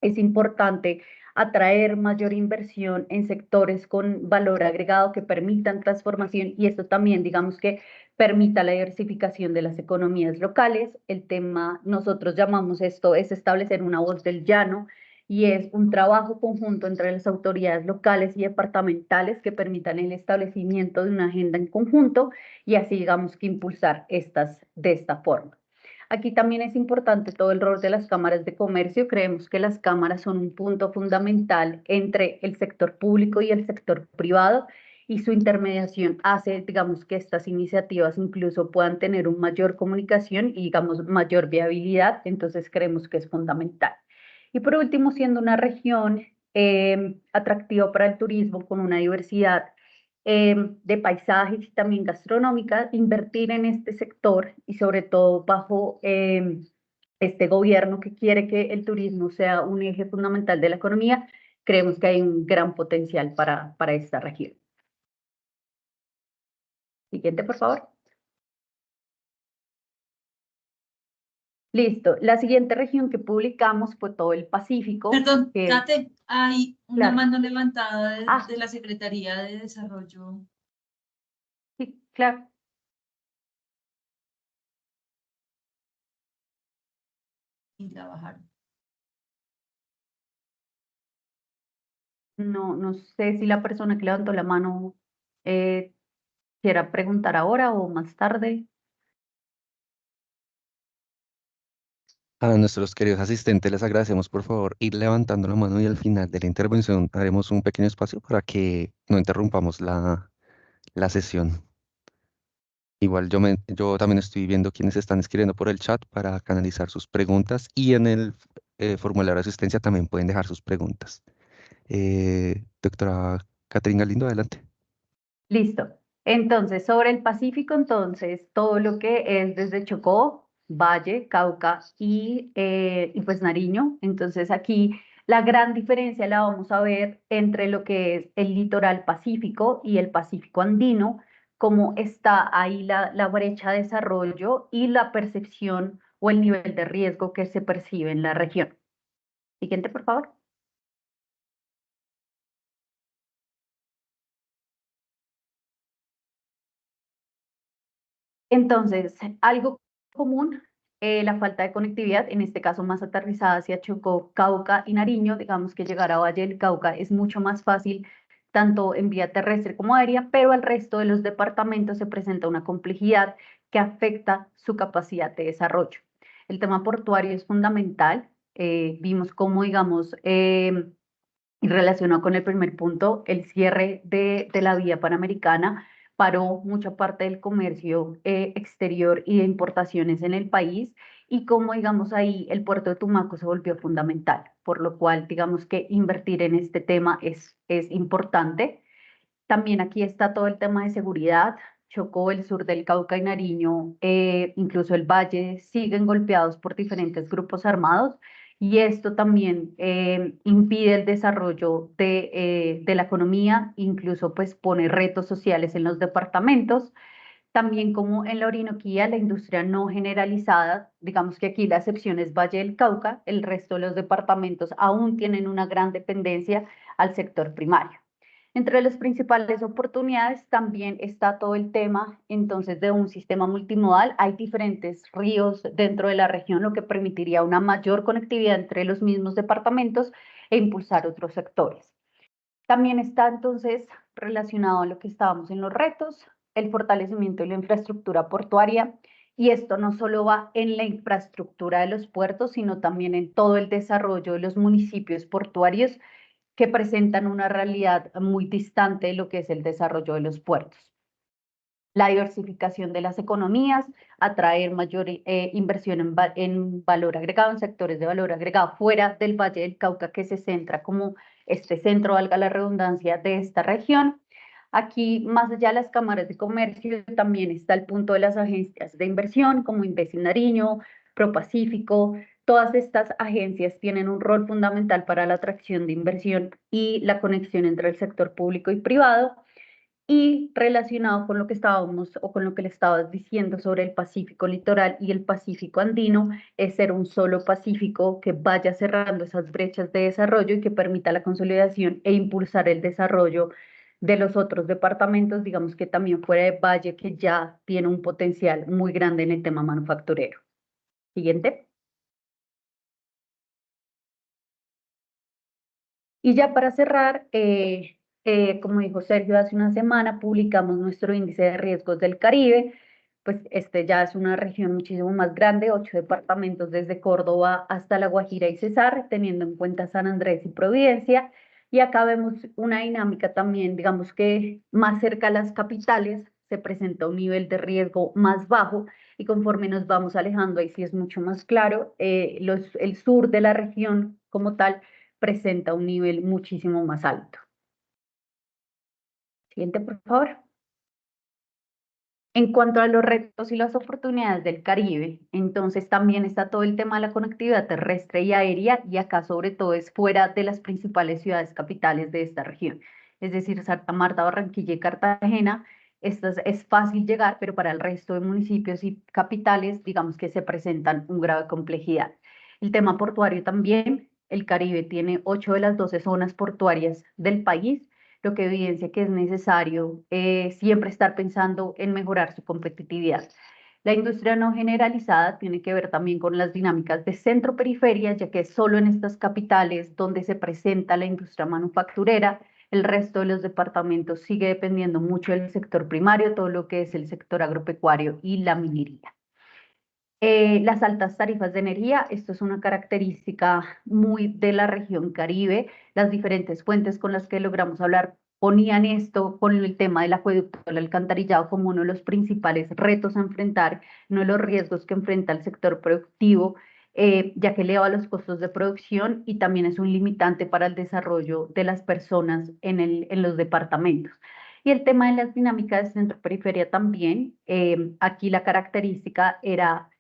es importante atraer mayor inversión en sectores con valor agregado que permitan transformación y esto también, digamos que permita la diversificación de las economías locales. El tema, nosotros llamamos esto, es establecer una voz del llano y es un trabajo conjunto entre las autoridades locales y departamentales que permitan el establecimiento de una agenda en conjunto y así, digamos que impulsar estas de esta forma. Aquí también es importante todo el rol de las cámaras de comercio. Creemos que las cámaras son un punto fundamental entre el sector público y el sector privado y su intermediación hace, digamos, que estas iniciativas incluso puedan tener una mayor comunicación y, digamos, mayor viabilidad. Entonces, creemos que es fundamental. Y por último, siendo una región atractiva para el turismo con una diversidad de paisajes y también gastronómicas, invertir en este sector y sobre todo bajo este gobierno que quiere que el turismo sea un eje fundamental de la economía, creemos que hay un gran potencial para esta región. Siguiente, por favor. Listo. La siguiente región que publicamos fue todo el Pacífico. Perdón, que, Kate, hay una claro. mano levantada Ah. de la Secretaría de Desarrollo Sí, claro. y la bajaron. No sé si la persona que levantó la mano quiera preguntar ahora o más tarde. A nuestros queridos asistentes les agradecemos por favor ir levantando la mano y al final de la intervención haremos un pequeño espacio para que no interrumpamos la sesión. Igual yo también estoy viendo quienes están escribiendo por el chat para canalizar sus preguntas y en el formulario de asistencia también pueden dejar sus preguntas. Doctora Catherine Galindo, adelante. Listo. Entonces, sobre el Pacífico, entonces, todo lo que es desde Chocó, Valle, Cauca y pues Nariño. Entonces, aquí la gran diferencia la vamos a ver entre lo que es el litoral pacífico y el Pacífico andino, cómo está ahí la brecha de desarrollo y la percepción o el nivel de riesgo que se percibe en la región. Siguiente, por favor. Entonces, algo común, la falta de conectividad, en este caso más aterrizada hacia Chocó, Cauca y Nariño, digamos que llegar a Valle del Cauca es mucho más fácil, tanto en vía terrestre como aérea, pero al resto de los departamentos se presenta una complejidad que afecta su capacidad de desarrollo. El tema portuario es fundamental. Vimos cómo, digamos, y relacionado con el primer punto, el cierre de la vía panamericana paró mucha parte del comercio exterior y de importaciones en el país y como digamos ahí el puerto de Tumaco se volvió fundamental, por lo cual digamos que invertir en este tema es importante. También aquí está todo el tema de seguridad. Chocó, el sur del Cauca y Nariño, incluso el Valle, siguen golpeados por diferentes grupos armados y esto también impide el desarrollo de la economía, incluso pues pone retos sociales en los departamentos. También como en la Orinoquía, la industria no generalizada, digamos que aquí la excepción es Valle del Cauca, el resto de los departamentos aún tienen una gran dependencia al sector primario. Entre las principales oportunidades también está todo el tema entonces de un sistema multimodal. Hay diferentes ríos dentro de la región, lo que permitiría una mayor conectividad entre los mismos departamentos e impulsar otros sectores. También está entonces relacionado a lo que estábamos en los retos, el fortalecimiento de la infraestructura portuaria. Y esto no solo va en la infraestructura de los puertos, sino también en todo el desarrollo de los municipios portuarios que presentan una realidad muy distante de lo que es el desarrollo de los puertos. La diversificación de las economías, atraer mayor inversión en valor agregado, en sectores de valor agregado fuera del Valle del Cauca, que se centra como este centro, valga la redundancia, de esta región. Aquí, más allá de las cámaras de comercio, también está el punto de las agencias de inversión, como Invesil Nariño, ProPacífico. Todas estas agencias tienen un rol fundamental para la atracción de inversión y la conexión entre el sector público y privado. Y relacionado con lo que estábamos o con lo que le estabas diciendo sobre el Pacífico litoral y el Pacífico andino, es ser un solo Pacífico que vaya cerrando esas brechas de desarrollo y que permita la consolidación e impulsar el desarrollo de los otros departamentos, digamos que también fuera de Valle, que ya tiene un potencial muy grande en el tema manufacturero. Siguiente. Y ya para cerrar, como dijo Sergio, hace una semana publicamos nuestro índice de riesgos del Caribe. Pues este ya es una región muchísimo más grande, 8 departamentos desde Córdoba hasta La Guajira y Cesar, teniendo en cuenta San Andrés y Providencia. Y acá vemos una dinámica también, digamos que más cerca a las capitales se presenta un nivel de riesgo más bajo y conforme nos vamos alejando, ahí sí es mucho más claro, el sur de la región como tal presenta un nivel muchísimo más alto. Siguiente, por favor. En cuanto a los retos y las oportunidades del Caribe, entonces también está todo el tema de la conectividad terrestre y aérea, y acá sobre todo es fuera de las principales ciudades capitales de esta región, es decir, Santa Marta, Barranquilla y Cartagena. Es fácil llegar, pero para el resto de municipios y capitales, digamos que se presentan un grado de complejidad. El tema portuario también, el Caribe tiene 8 de las 12 zonas portuarias del país, lo que evidencia que es necesario siempre estar pensando en mejorar su competitividad. La industria no generalizada tiene que ver también con las dinámicas de centro-periferia, ya que es solo en estas capitales donde se presenta la industria manufacturera. El resto de los departamentos sigue dependiendo mucho del sector primario, todo lo que es el sector agropecuario y la minería. Las altas tarifas de energía, esto es una característica muy de la región Caribe. Las diferentes fuentes con las que logramos hablar ponían esto con el tema del acueducto del alcantarillado como uno de los principales retos a enfrentar, uno de los riesgos que enfrenta el sector productivo, ya que eleva los costos de producción y también es un limitante para el desarrollo de las personas en los departamentos. Y el tema de las dinámicas de centro-periferia también, aquí la característica era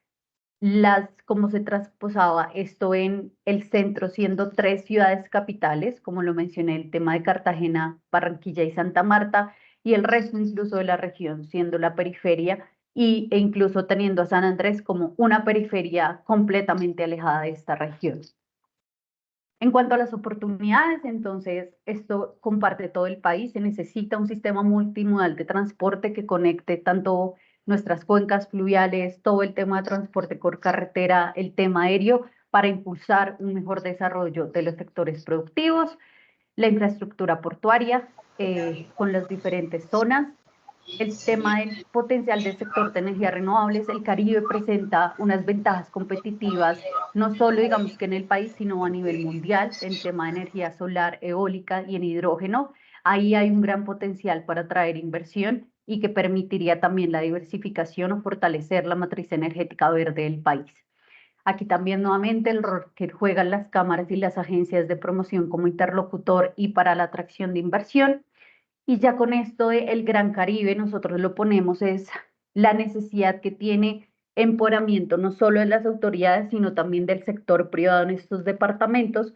cómo se trasposaba esto en el centro, siendo 3 ciudades capitales, como lo mencioné, el tema de Cartagena, Barranquilla y Santa Marta, y el resto incluso de la región, siendo la periferia, e incluso teniendo a San Andrés como una periferia completamente alejada de esta región. En cuanto a las oportunidades, entonces, esto comparte todo el país, se necesita un sistema multimodal de transporte que conecte tanto nuestras cuencas fluviales, todo el tema de transporte por carretera, el tema aéreo, para impulsar un mejor desarrollo de los sectores productivos, la infraestructura portuaria con las diferentes zonas, el tema del potencial del sector de energías renovables. El Caribe presenta unas ventajas competitivas, no solo digamos que en el país, sino a nivel mundial, en tema de energía solar, eólica y en hidrógeno. Ahí hay un gran potencial para atraer inversión y que permitiría también la diversificación o fortalecer la matriz energética verde del país. Aquí también nuevamente el rol que juegan las cámaras y las agencias de promoción como interlocutor y para la atracción de inversión. Y ya con esto de el Gran Caribe, nosotros lo ponemos es la necesidad que tiene empoderamiento no solo de las autoridades, sino también del sector privado en estos departamentos.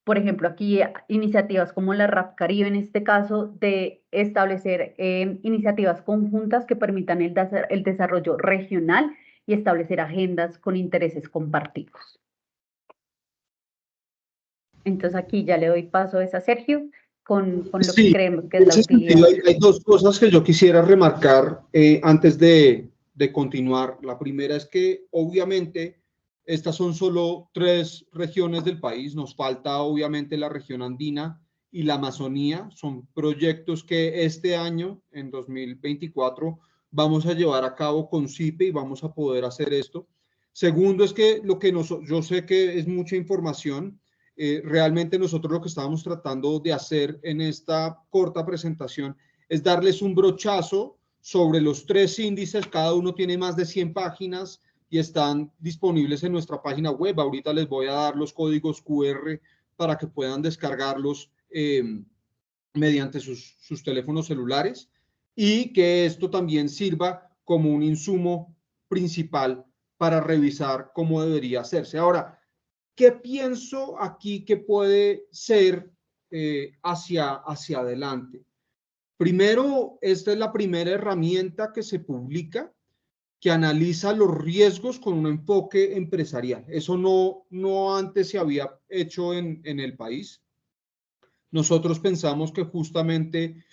Por ejemplo, aquí iniciativas como la RAP Caribe, en este caso, de establecer iniciativas conjuntas que permitan el desarrollo regional y establecer agendas con intereses compartidos. Entonces aquí ya le doy paso a Sergio con lo que creemos que es la utilidad. Hay dos cosas que yo quisiera remarcar antes de continuar. La primera es que obviamente estas son solo 3 regiones del país. Nos falta obviamente la región andina y la Amazonía. Son proyectos que este año, en 2024, vamos a llevar a cabo con CIPE y vamos a poder hacer esto. Segundo es que yo sé que es mucha información. Realmente nosotros lo que estábamos tratando de hacer en esta corta presentación es darles un brochazo sobre los 3 índices. Cada uno tiene más de 100 páginas y están disponibles en nuestra página web. Ahorita les voy a dar los códigos QR para que puedan descargarlos mediante sus teléfonos celulares, y que esto también sirva como un insumo principal para revisar cómo debería hacerse. Ahora, ¿qué pienso aquí que puede ser hacia adelante? Primero, esta es la primera herramienta que se publica que analiza los riesgos con un enfoque empresarial. Eso no antes se había hecho en el país. Nosotros pensamos que justamente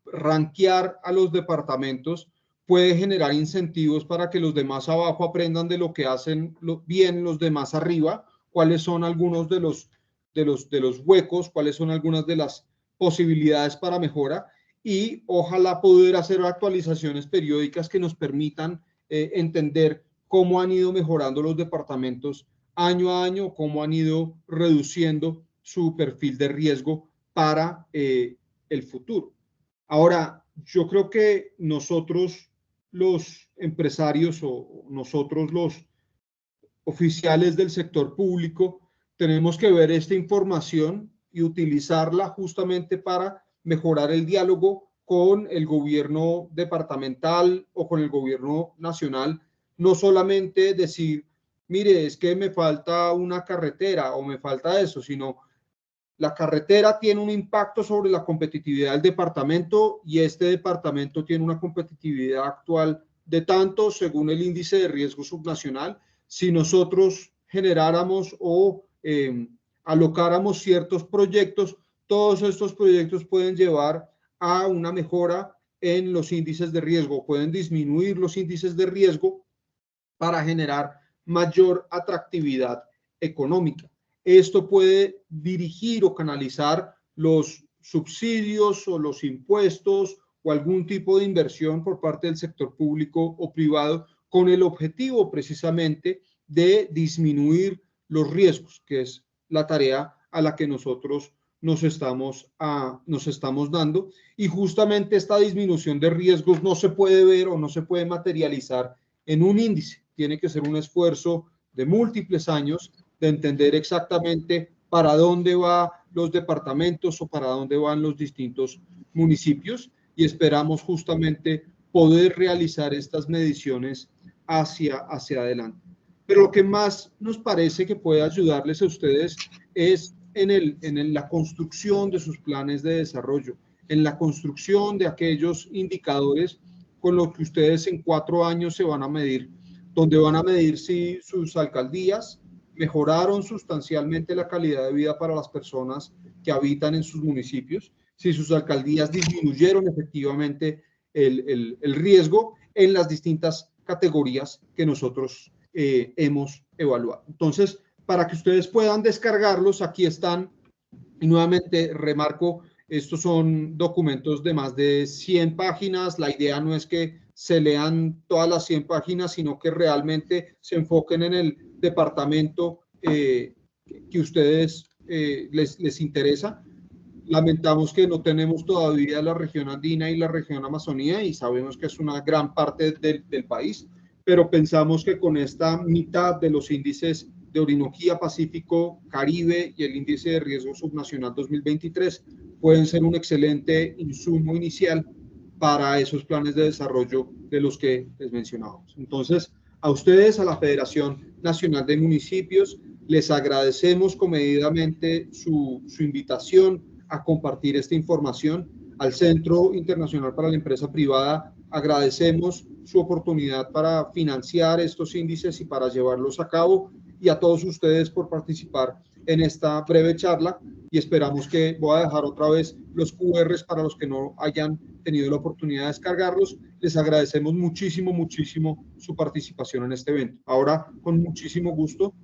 rankear a los departamentos puede generar incentivos para que los demás abajo aprendan de lo que hacen bien los demás arriba, cuáles son algunos de los huecos, cuáles son algunas de las posibilidades para mejora, y ojalá poder hacer actualizaciones periódicas que nos permitan entender cómo han ido mejorando los departamentos año a año, cómo han ido reduciendo su perfil de riesgo para el futuro. Ahora, yo creo que nosotros los empresarios o nosotros los oficiales del sector público tenemos que ver esta información y utilizarla justamente para mejorar el diálogo con el gobierno departamental o con el gobierno nacional. No solamente decir, mire, es que me falta una carretera o me falta eso, sino la carretera tiene un impacto sobre la competitividad del departamento y este departamento tiene una competitividad actual de tanto según el índice de riesgo subnacional. Si nosotros generáramos o alocáramos ciertos proyectos, todos estos proyectos pueden llevar a una mejora en los índices de riesgo, pueden disminuir los índices de riesgo para generar mayor atractividad económica. Esto puede dirigir o canalizar los subsidios o los impuestos o algún tipo de inversión por parte del sector público o privado con el objetivo precisamente de disminuir los riesgos, que es la tarea a la que nosotros nos estamos dando, y justamente esta disminución de riesgos no se puede ver o no se puede materializar en un índice. Tiene que ser un esfuerzo de múltiples años de entender exactamente para dónde van los departamentos o para dónde van los distintos municipios, y esperamos justamente poder realizar estas mediciones hacia adelante. Pero lo que más nos parece que puede ayudarles a ustedes es en la construcción de sus planes de desarrollo, en la construcción de aquellos indicadores con los que ustedes en 4 años se van a medir, donde van a medir si sus alcaldías mejoraron sustancialmente la calidad de vida para las personas que habitan en sus municipios, si sus alcaldías disminuyeron efectivamente el riesgo en las distintas categorías que nosotros hemos evaluado. Entonces, para que ustedes puedan descargarlos, aquí están, y nuevamente remarco, estos son documentos de más de 100 páginas, la idea no es que se lean todas las 100 páginas, sino que realmente se enfoquen en el departamento que ustedes les interesa. Lamentamos que no tenemos todavía la región andina y la región Amazonía, y sabemos que es una gran parte del país, pero pensamos que con esta mitad de los índices de Orinoquía, Pacífico, Caribe y el índice de riesgo subnacional 2023 pueden ser un excelente insumo inicial para esos planes de desarrollo de los que les mencionábamos. Entonces, a ustedes, a la Federación Nacional de Municipios, les agradecemos comedidamente su invitación a compartir esta información. Al Centro Internacional para la Empresa Privada agradecemos su oportunidad para financiar estos índices y para llevarlos a cabo, y a todos ustedes por participar en esta breve charla, y esperamos que voy a dejar otra vez los QRs para los que no hayan tenido la oportunidad de descargarlos. Les agradecemos muchísimo su participación en este evento. Ahora, con muchísimo gusto,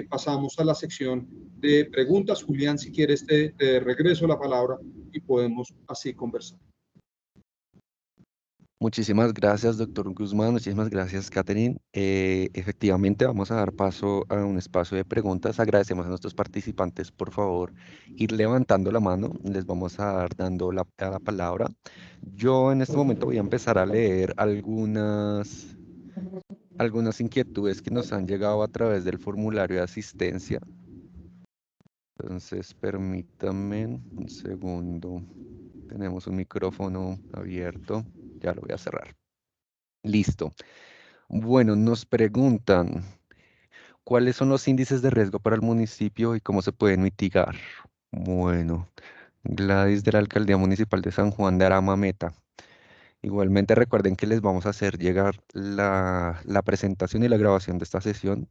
pasamos a la sección de preguntas. Julián, si quieres, te regreso la palabra y podemos así conversar. Muchísimas gracias, doctor Guzmán. Muchísimas gracias, Catherine. Efectivamente, vamos a dar paso a un espacio de preguntas. Agradecemos a nuestros participantes, por favor, ir levantando la mano. Les vamos a dar dando la palabra. Yo en este momento voy a empezar a leer algunas inquietudes que nos han llegado a través del formulario de asistencia. Entonces, permítanme un segundo. Tenemos un micrófono abierto. Ya lo voy a cerrar. Listo. Bueno, nos preguntan, ¿cuáles son los índices de riesgo para el municipio y cómo se pueden mitigar? Bueno, Gladys de la Alcaldía Municipal de San Juan de Arama Meta. Igualmente recuerden que les vamos a hacer llegar la presentación y la grabación de esta sesión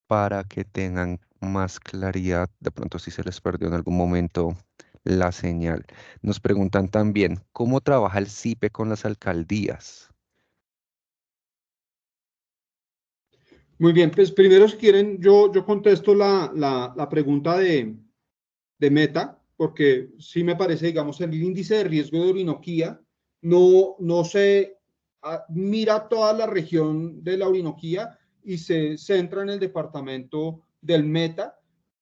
para que tengan más claridad, de pronto si se les perdió en algún momento la señal. Nos preguntan también, ¿cómo trabaja el CIPE con las alcaldías? Muy bien, pues primero, si quieren, yo contesto la pregunta de Meta, porque sí me parece, digamos, el índice de riesgo de Orinoquía no se mira toda la región de la Orinoquía y se centra en el departamento del Meta,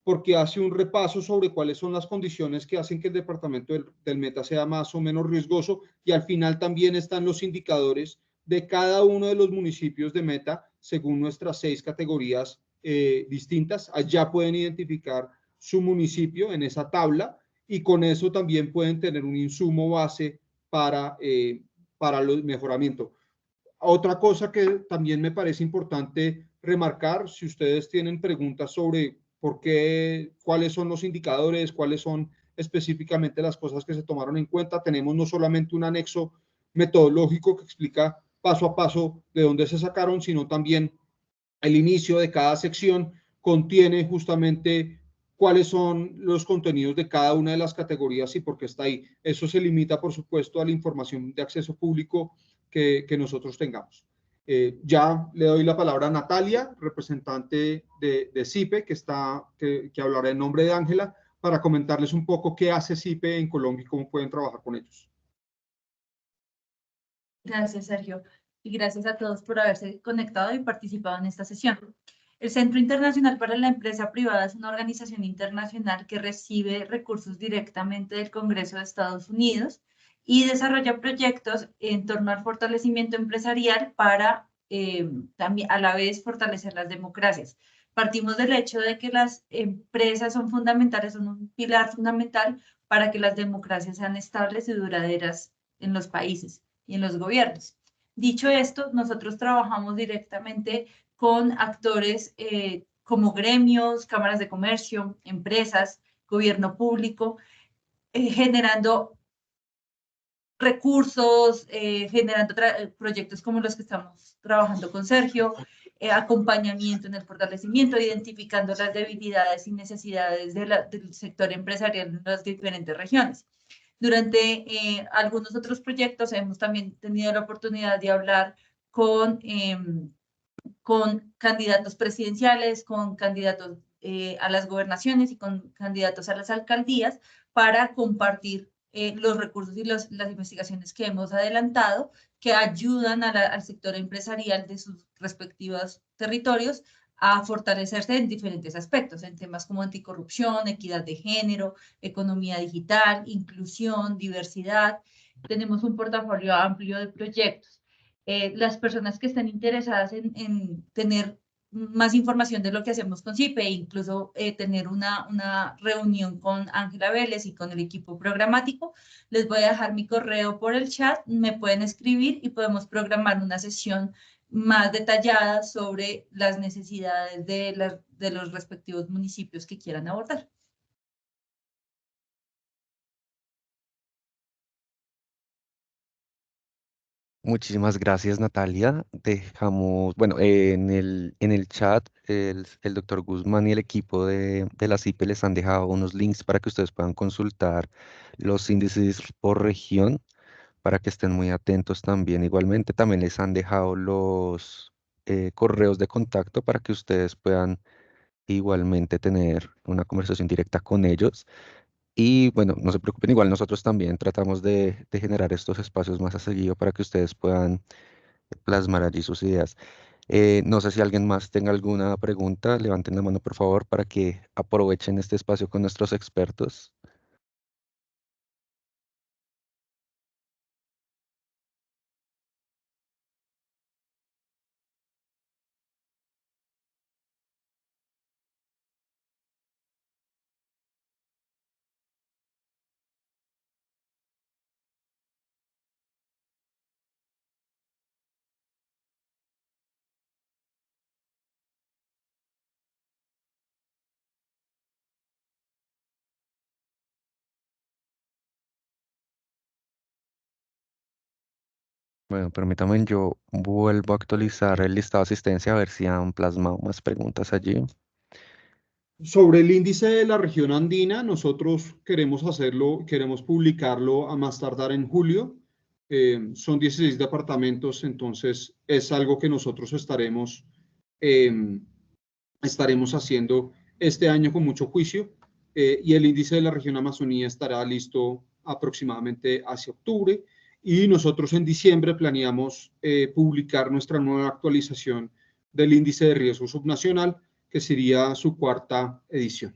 porque hace un repaso sobre cuáles son las condiciones que hacen que el departamento del Meta sea más o menos riesgoso, y al final también están los indicadores de cada uno de los municipios de Meta según nuestras 6 categorías distintas. Allá pueden identificar su municipio en esa tabla, y con eso también pueden tener un insumo base para el mejoramiento. Otra cosa que también me parece importante remarcar, si ustedes tienen preguntas sobre por qué, cuáles son los indicadores, cuáles son específicamente las cosas que se tomaron en cuenta, tenemos no solamente un anexo metodológico que explica paso a paso de dónde se sacaron, sino también el inicio de cada sección contiene justamente cuáles son los contenidos de cada una de las categorías y por qué está ahí. Eso se limita, por supuesto, a la información de acceso público que nosotros tengamos. Ya le doy la palabra a Natalia, representante de CIPE, que hablará en nombre de Ángela, para comentarles un poco qué hace CIPE en Colombia y cómo pueden trabajar con ellos. Gracias, Sergio. Y gracias a todos por haberse conectado y participado en esta sesión. El Centro Internacional para la Empresa Privada es una organización internacional que recibe recursos directamente del Congreso de Estados Unidos y desarrolla proyectos en torno al fortalecimiento empresarial para también a la vez fortalecer las democracias. Partimos del hecho de que las empresas son fundamentales, son un pilar fundamental para que las democracias sean estables y duraderas en los países y en los gobiernos. Dicho esto, nosotros trabajamos directamente con actores como gremios, cámaras de comercio, empresas, gobierno público, generando recursos, generando proyectos como los que estamos trabajando con Sergio, acompañamiento en el fortalecimiento, identificando las debilidades y necesidades del sector empresarial en las diferentes regiones. Durante algunos otros proyectos hemos también tenido la oportunidad de hablar con candidatos presidenciales, con candidatos a las gobernaciones y con candidatos a las alcaldías para compartir los recursos y las investigaciones que hemos adelantado que ayudan al sector empresarial de sus respectivos territorios a fortalecerse en diferentes aspectos, en temas como anticorrupción, equidad de género, economía digital, inclusión, diversidad. Tenemos un portafolio amplio de proyectos. Las personas que estén interesadas en tener más información de lo que hacemos con CIPE e incluso tener una reunión con Ángela Vélez y con el equipo programático, les voy a dejar mi correo por el chat, me pueden escribir y podemos programar una sesión más detallada sobre las necesidades de los respectivos municipios que quieran abordar. Muchísimas gracias, Natalia. Dejamos, bueno, en el chat, el doctor Guzmán y el equipo de la CIPE les han dejado unos links para que ustedes puedan consultar los índices por región, para que estén muy atentos también. Igualmente, también les han dejado los correos de contacto para que ustedes puedan igualmente tener una conversación directa con ellos. Y bueno, no se preocupen, igual nosotros también tratamos de generar estos espacios más a seguido para que ustedes puedan plasmar allí sus ideas. No sé si alguien más tenga alguna pregunta, levanten la mano por favor para que aprovechen este espacio con nuestros expertos. Bueno, permítanme, yo vuelvo a actualizar el listado de asistencia a ver si han plasmado más preguntas allí. Sobre el índice de la región andina, nosotros queremos hacerlo, queremos publicarlo a más tardar en julio. Son 16 departamentos, entonces es algo que nosotros estaremos haciendo este año con mucho juicio, y el índice de la región Amazonía estará listo aproximadamente hacia octubre, y nosotros en diciembre planeamos publicar nuestra nueva actualización del índice de riesgo subnacional, que sería su cuarta edición.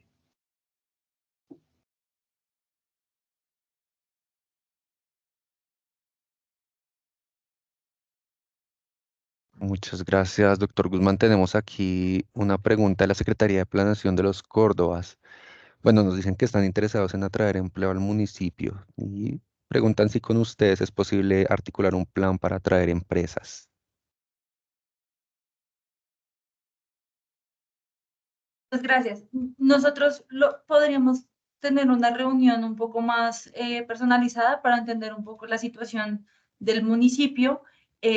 Muchas gracias, doctor Guzmán. Tenemos aquí una pregunta de la Secretaría de Planeación de los Córdobas. Bueno, nos dicen que están interesados en atraer empleo al municipio y preguntan si con ustedes es posible articular un plan para atraer empresas. Pues gracias. Nosotros podríamos tener una reunión un poco más personalizada para entender un poco la situación del municipio,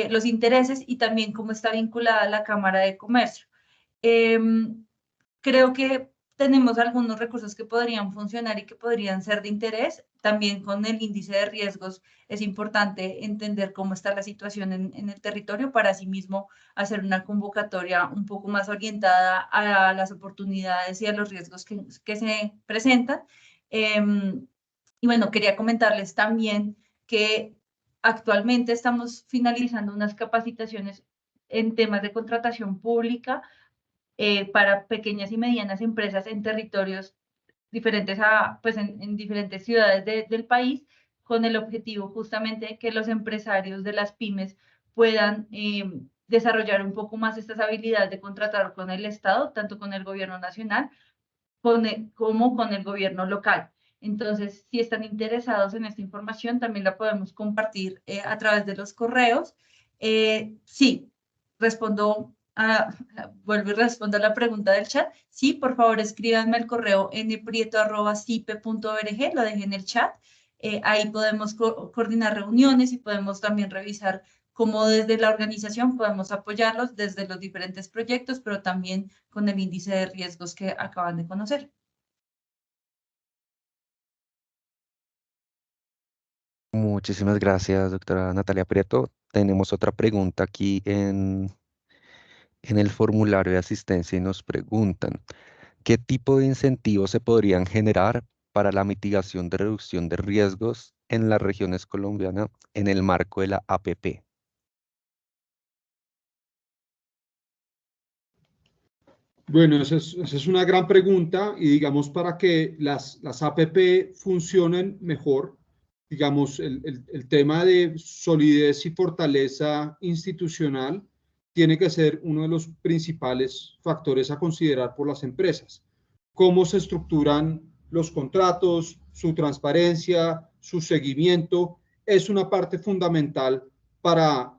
los intereses y también cómo está vinculada la Cámara de Comercio. Creo que tenemos algunos recursos que podrían funcionar y que podrían ser de interés. También con el índice de riesgos es importante entender cómo está la situación en el territorio para asimismo hacer una convocatoria un poco más orientada a las oportunidades y a los riesgos que se presentan. Y bueno, quería comentarles también que actualmente estamos finalizando unas capacitaciones en temas de contratación pública para pequeñas y medianas empresas en territorios diferentes pues en diferentes ciudades del país, con el objetivo justamente de que los empresarios de las pymes puedan desarrollar un poco más estas habilidades de contratar con el Estado, tanto con el gobierno nacional como con el gobierno local. Entonces, si están interesados en esta información, también la podemos compartir a través de los correos. Sí, vuelvo y respondo a la pregunta del chat. Sí, por favor, escríbanme el correo nprieto@cipe.org, lo dejé en el chat. Ahí podemos coordinar reuniones y podemos también revisar cómo desde la organización podemos apoyarlos desde los diferentes proyectos, pero también con el índice de riesgos que acaban de conocer. Muchísimas gracias, doctora Natalia Prieto. Tenemos otra pregunta aquí en el formulario de asistencia y nos preguntan, ¿qué tipo de incentivos se podrían generar para la mitigación de reducción de riesgos en las regiones colombianas en el marco de la APP? Bueno, esa es una gran pregunta y digamos para que las APP funcionen mejor, digamos, el tema de solidez y fortaleza institucional tiene que ser uno de los principales factores a considerar por las empresas. Cómo se estructuran los contratos, su transparencia, su seguimiento, es una parte fundamental para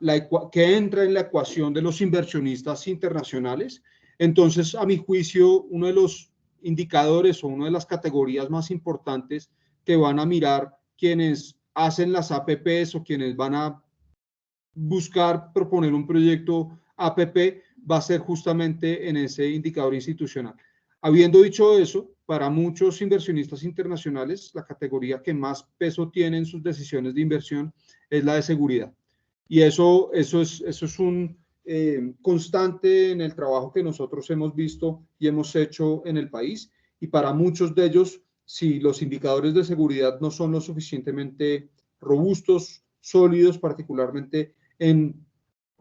que entra en la ecuación de los inversionistas internacionales. Entonces, a mi juicio, uno de los indicadores o una de las categorías más importantes que van a mirar quienes hacen las APPs o quienes van a buscar proponer un proyecto APP va a ser justamente en ese indicador institucional. Habiendo dicho eso, para muchos inversionistas internacionales, la categoría que más peso tiene en sus decisiones de inversión es la de seguridad. Y eso es un constante en el trabajo que nosotros hemos visto y hemos hecho en el país. Y para muchos de ellos, si los indicadores de seguridad no son lo suficientemente robustos, sólidos, particularmente en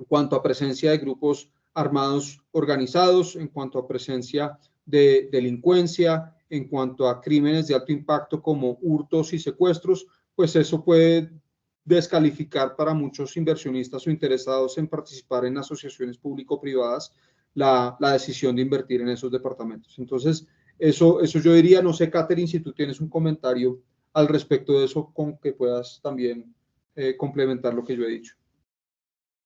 cuanto a presencia de grupos armados organizados, en cuanto a presencia de delincuencia, en cuanto a crímenes de alto impacto como hurtos y secuestros, pues eso puede descalificar para muchos inversionistas o interesados en participar en asociaciones público-privadas la decisión de invertir en esos departamentos. Entonces, eso yo diría, no sé, Catherine, si tú tienes un comentario al respecto de eso con que puedas también complementar lo que yo he dicho.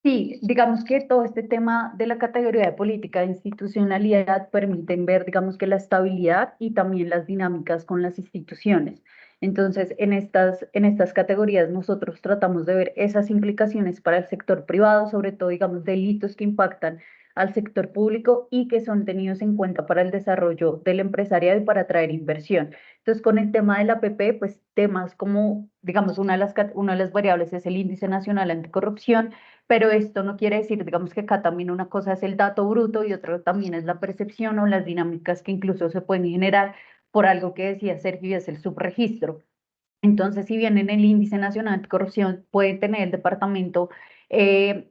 Sí, digamos que todo este tema de la categoría de política de institucionalidad permiten ver, digamos que la estabilidad y también las dinámicas con las instituciones. Entonces, en estas categorías nosotros tratamos de ver esas implicaciones para el sector privado, sobre todo, digamos, delitos que impactan al sector público y que son tenidos en cuenta para el desarrollo del empresariado y para atraer inversión. Entonces, con el tema de la APP, pues temas como, digamos, una de las variables es el Índice Nacional Anticorrupción, pero esto no quiere decir, digamos que acá también una cosa es el dato bruto y otra también es la percepción o las dinámicas que incluso se pueden generar por algo que decía Sergio y es el subregistro. Entonces, si bien en el Índice Nacional Anticorrupción puede tener el departamento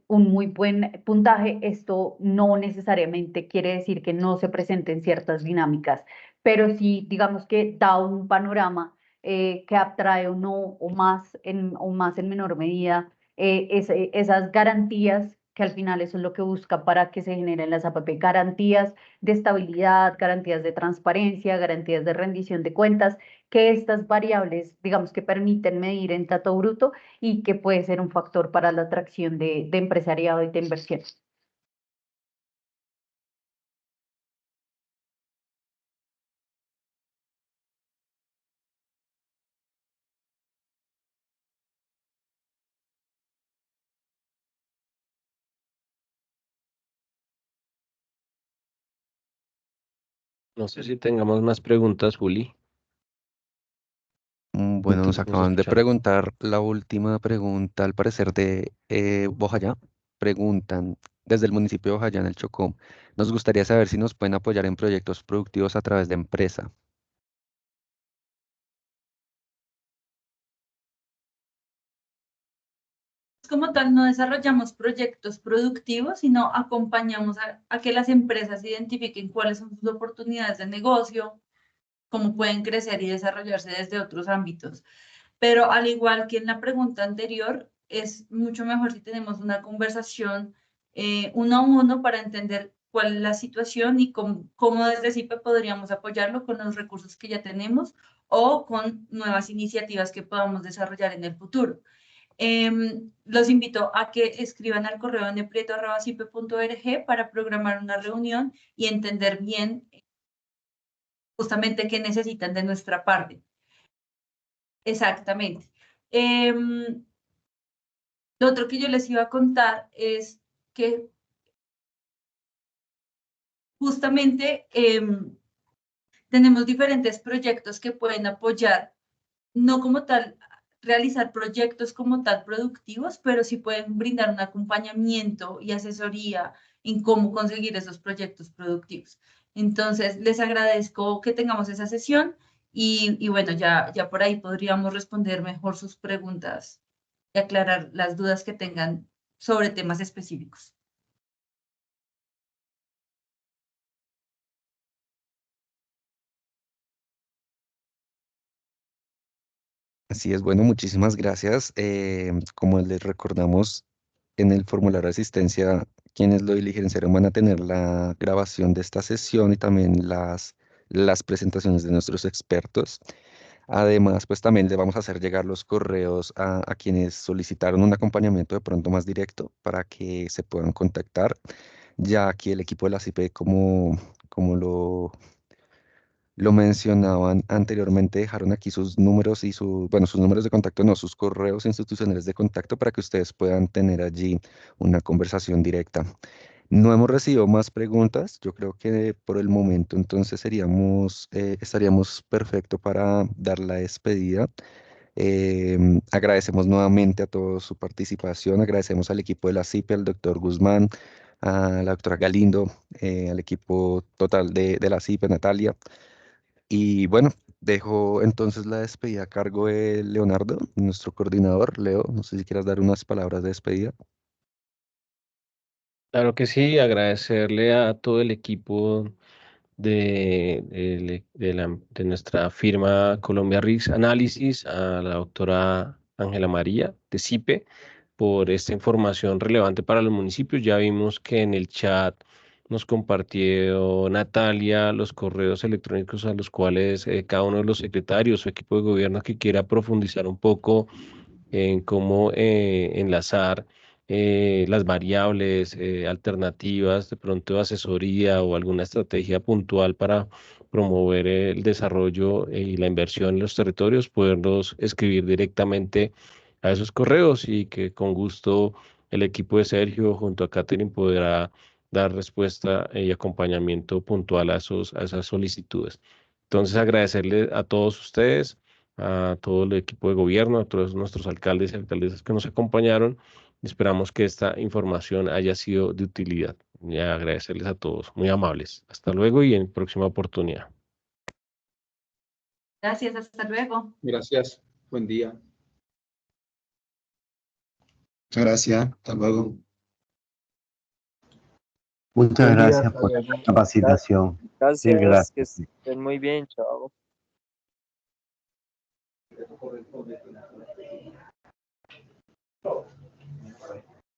un muy buen puntaje, esto no necesariamente quiere decir que no se presenten ciertas dinámicas, pero sí, digamos que da un panorama que atrae o no, o más en menor medida, esas garantías que al final eso es lo que busca para que se generen las APP, garantías de estabilidad, garantías de transparencia, garantías de rendición de cuentas, que estas variables, digamos que permiten medir en dato bruto y que puede ser un factor para la atracción de empresariado y de inversión. No sé si tengamos más preguntas, Juli. Bueno, nos Seguimos acaban de escuchando. preguntar la última pregunta, al parecer de Bojayá. Preguntan desde el municipio de Bojayá, en el Chocó. Nos gustaría saber si nos pueden apoyar en proyectos productivos a través de empresa. como tal no desarrollamos proyectos productivos, sino acompañamos a que las empresas identifiquen cuáles son sus oportunidades de negocio, cómo pueden crecer y desarrollarse desde otros ámbitos. Pero al igual que en la pregunta anterior, es mucho mejor si tenemos una conversación uno a uno para entender cuál es la situación y cómo desde CIPE podríamos apoyarlo con los recursos que ya tenemos o con nuevas iniciativas que podamos desarrollar en el futuro. Los invito a que escriban al correo neprieto@cipe.org para programar una reunión y entender bien justamente qué necesitan de nuestra parte. Exactamente. Lo otro que yo les iba a contar es que justamente tenemos diferentes proyectos que pueden apoyar, no como tal, realizar proyectos como tal productivos, pero sí pueden brindar un acompañamiento y asesoría en cómo conseguir esos proyectos productivos. Entonces, les agradezco que tengamos esa sesión y bueno, ya por ahí podríamos responder mejor sus preguntas y aclarar las dudas que tengan sobre temas específicos. Así es, bueno, muchísimas gracias. Como les recordamos, en el formulario de asistencia, quienes lo diligenciaron van a tener la grabación de esta sesión y también las presentaciones de nuestros expertos. Además, pues también le vamos a hacer llegar los correos a quienes solicitaron un acompañamiento de pronto más directo para que se puedan contactar. Ya aquí el equipo de la CIPE, como lo mencionaban anteriormente, dejaron aquí sus números y bueno, sus números de contacto, no, sus correos institucionales de contacto para que ustedes puedan tener allí una conversación directa. No hemos recibido más preguntas. Yo creo que por el momento entonces estaríamos perfecto para dar la despedida. Agradecemos nuevamente a todos su participación. Agradecemos al equipo de la CIPE, al doctor Guzmán, a la doctora Galindo, al equipo total de la CIPE, Natalia. Y bueno, dejo entonces la despedida a cargo de Leonardo, nuestro coordinador. Leo, no sé si quieras dar unas palabras de despedida. Claro que sí, agradecerle a todo el equipo de nuestra firma Colombia Risk Analysis, a la doctora Ángela María de CIPE, por esta información relevante para los municipios. Ya vimos que en el chat nos compartió Natalia los correos electrónicos a los cuales cada uno de los secretarios o equipo de gobierno que quiera profundizar un poco en cómo enlazar las variables alternativas, de pronto asesoría o alguna estrategia puntual para promover el desarrollo y la inversión en los territorios, poderlos escribir directamente a esos correos y que con gusto el equipo de Sergio junto a Catherine podrá dar respuesta y acompañamiento puntual a esas solicitudes. Entonces, agradecerle a todos ustedes, a todo el equipo de gobierno, a todos nuestros alcaldes y alcaldesas que nos acompañaron. Esperamos que esta información haya sido de utilidad. Y agradecerles a todos, muy amables. Hasta luego y en próxima oportunidad. Gracias, hasta luego. Gracias. Buen día. Muchas gracias. Hasta luego. Muchas Buen día, gracias hasta por la luego. capacitación. Sí, Gracias, que gracias. estén muy bien, chao.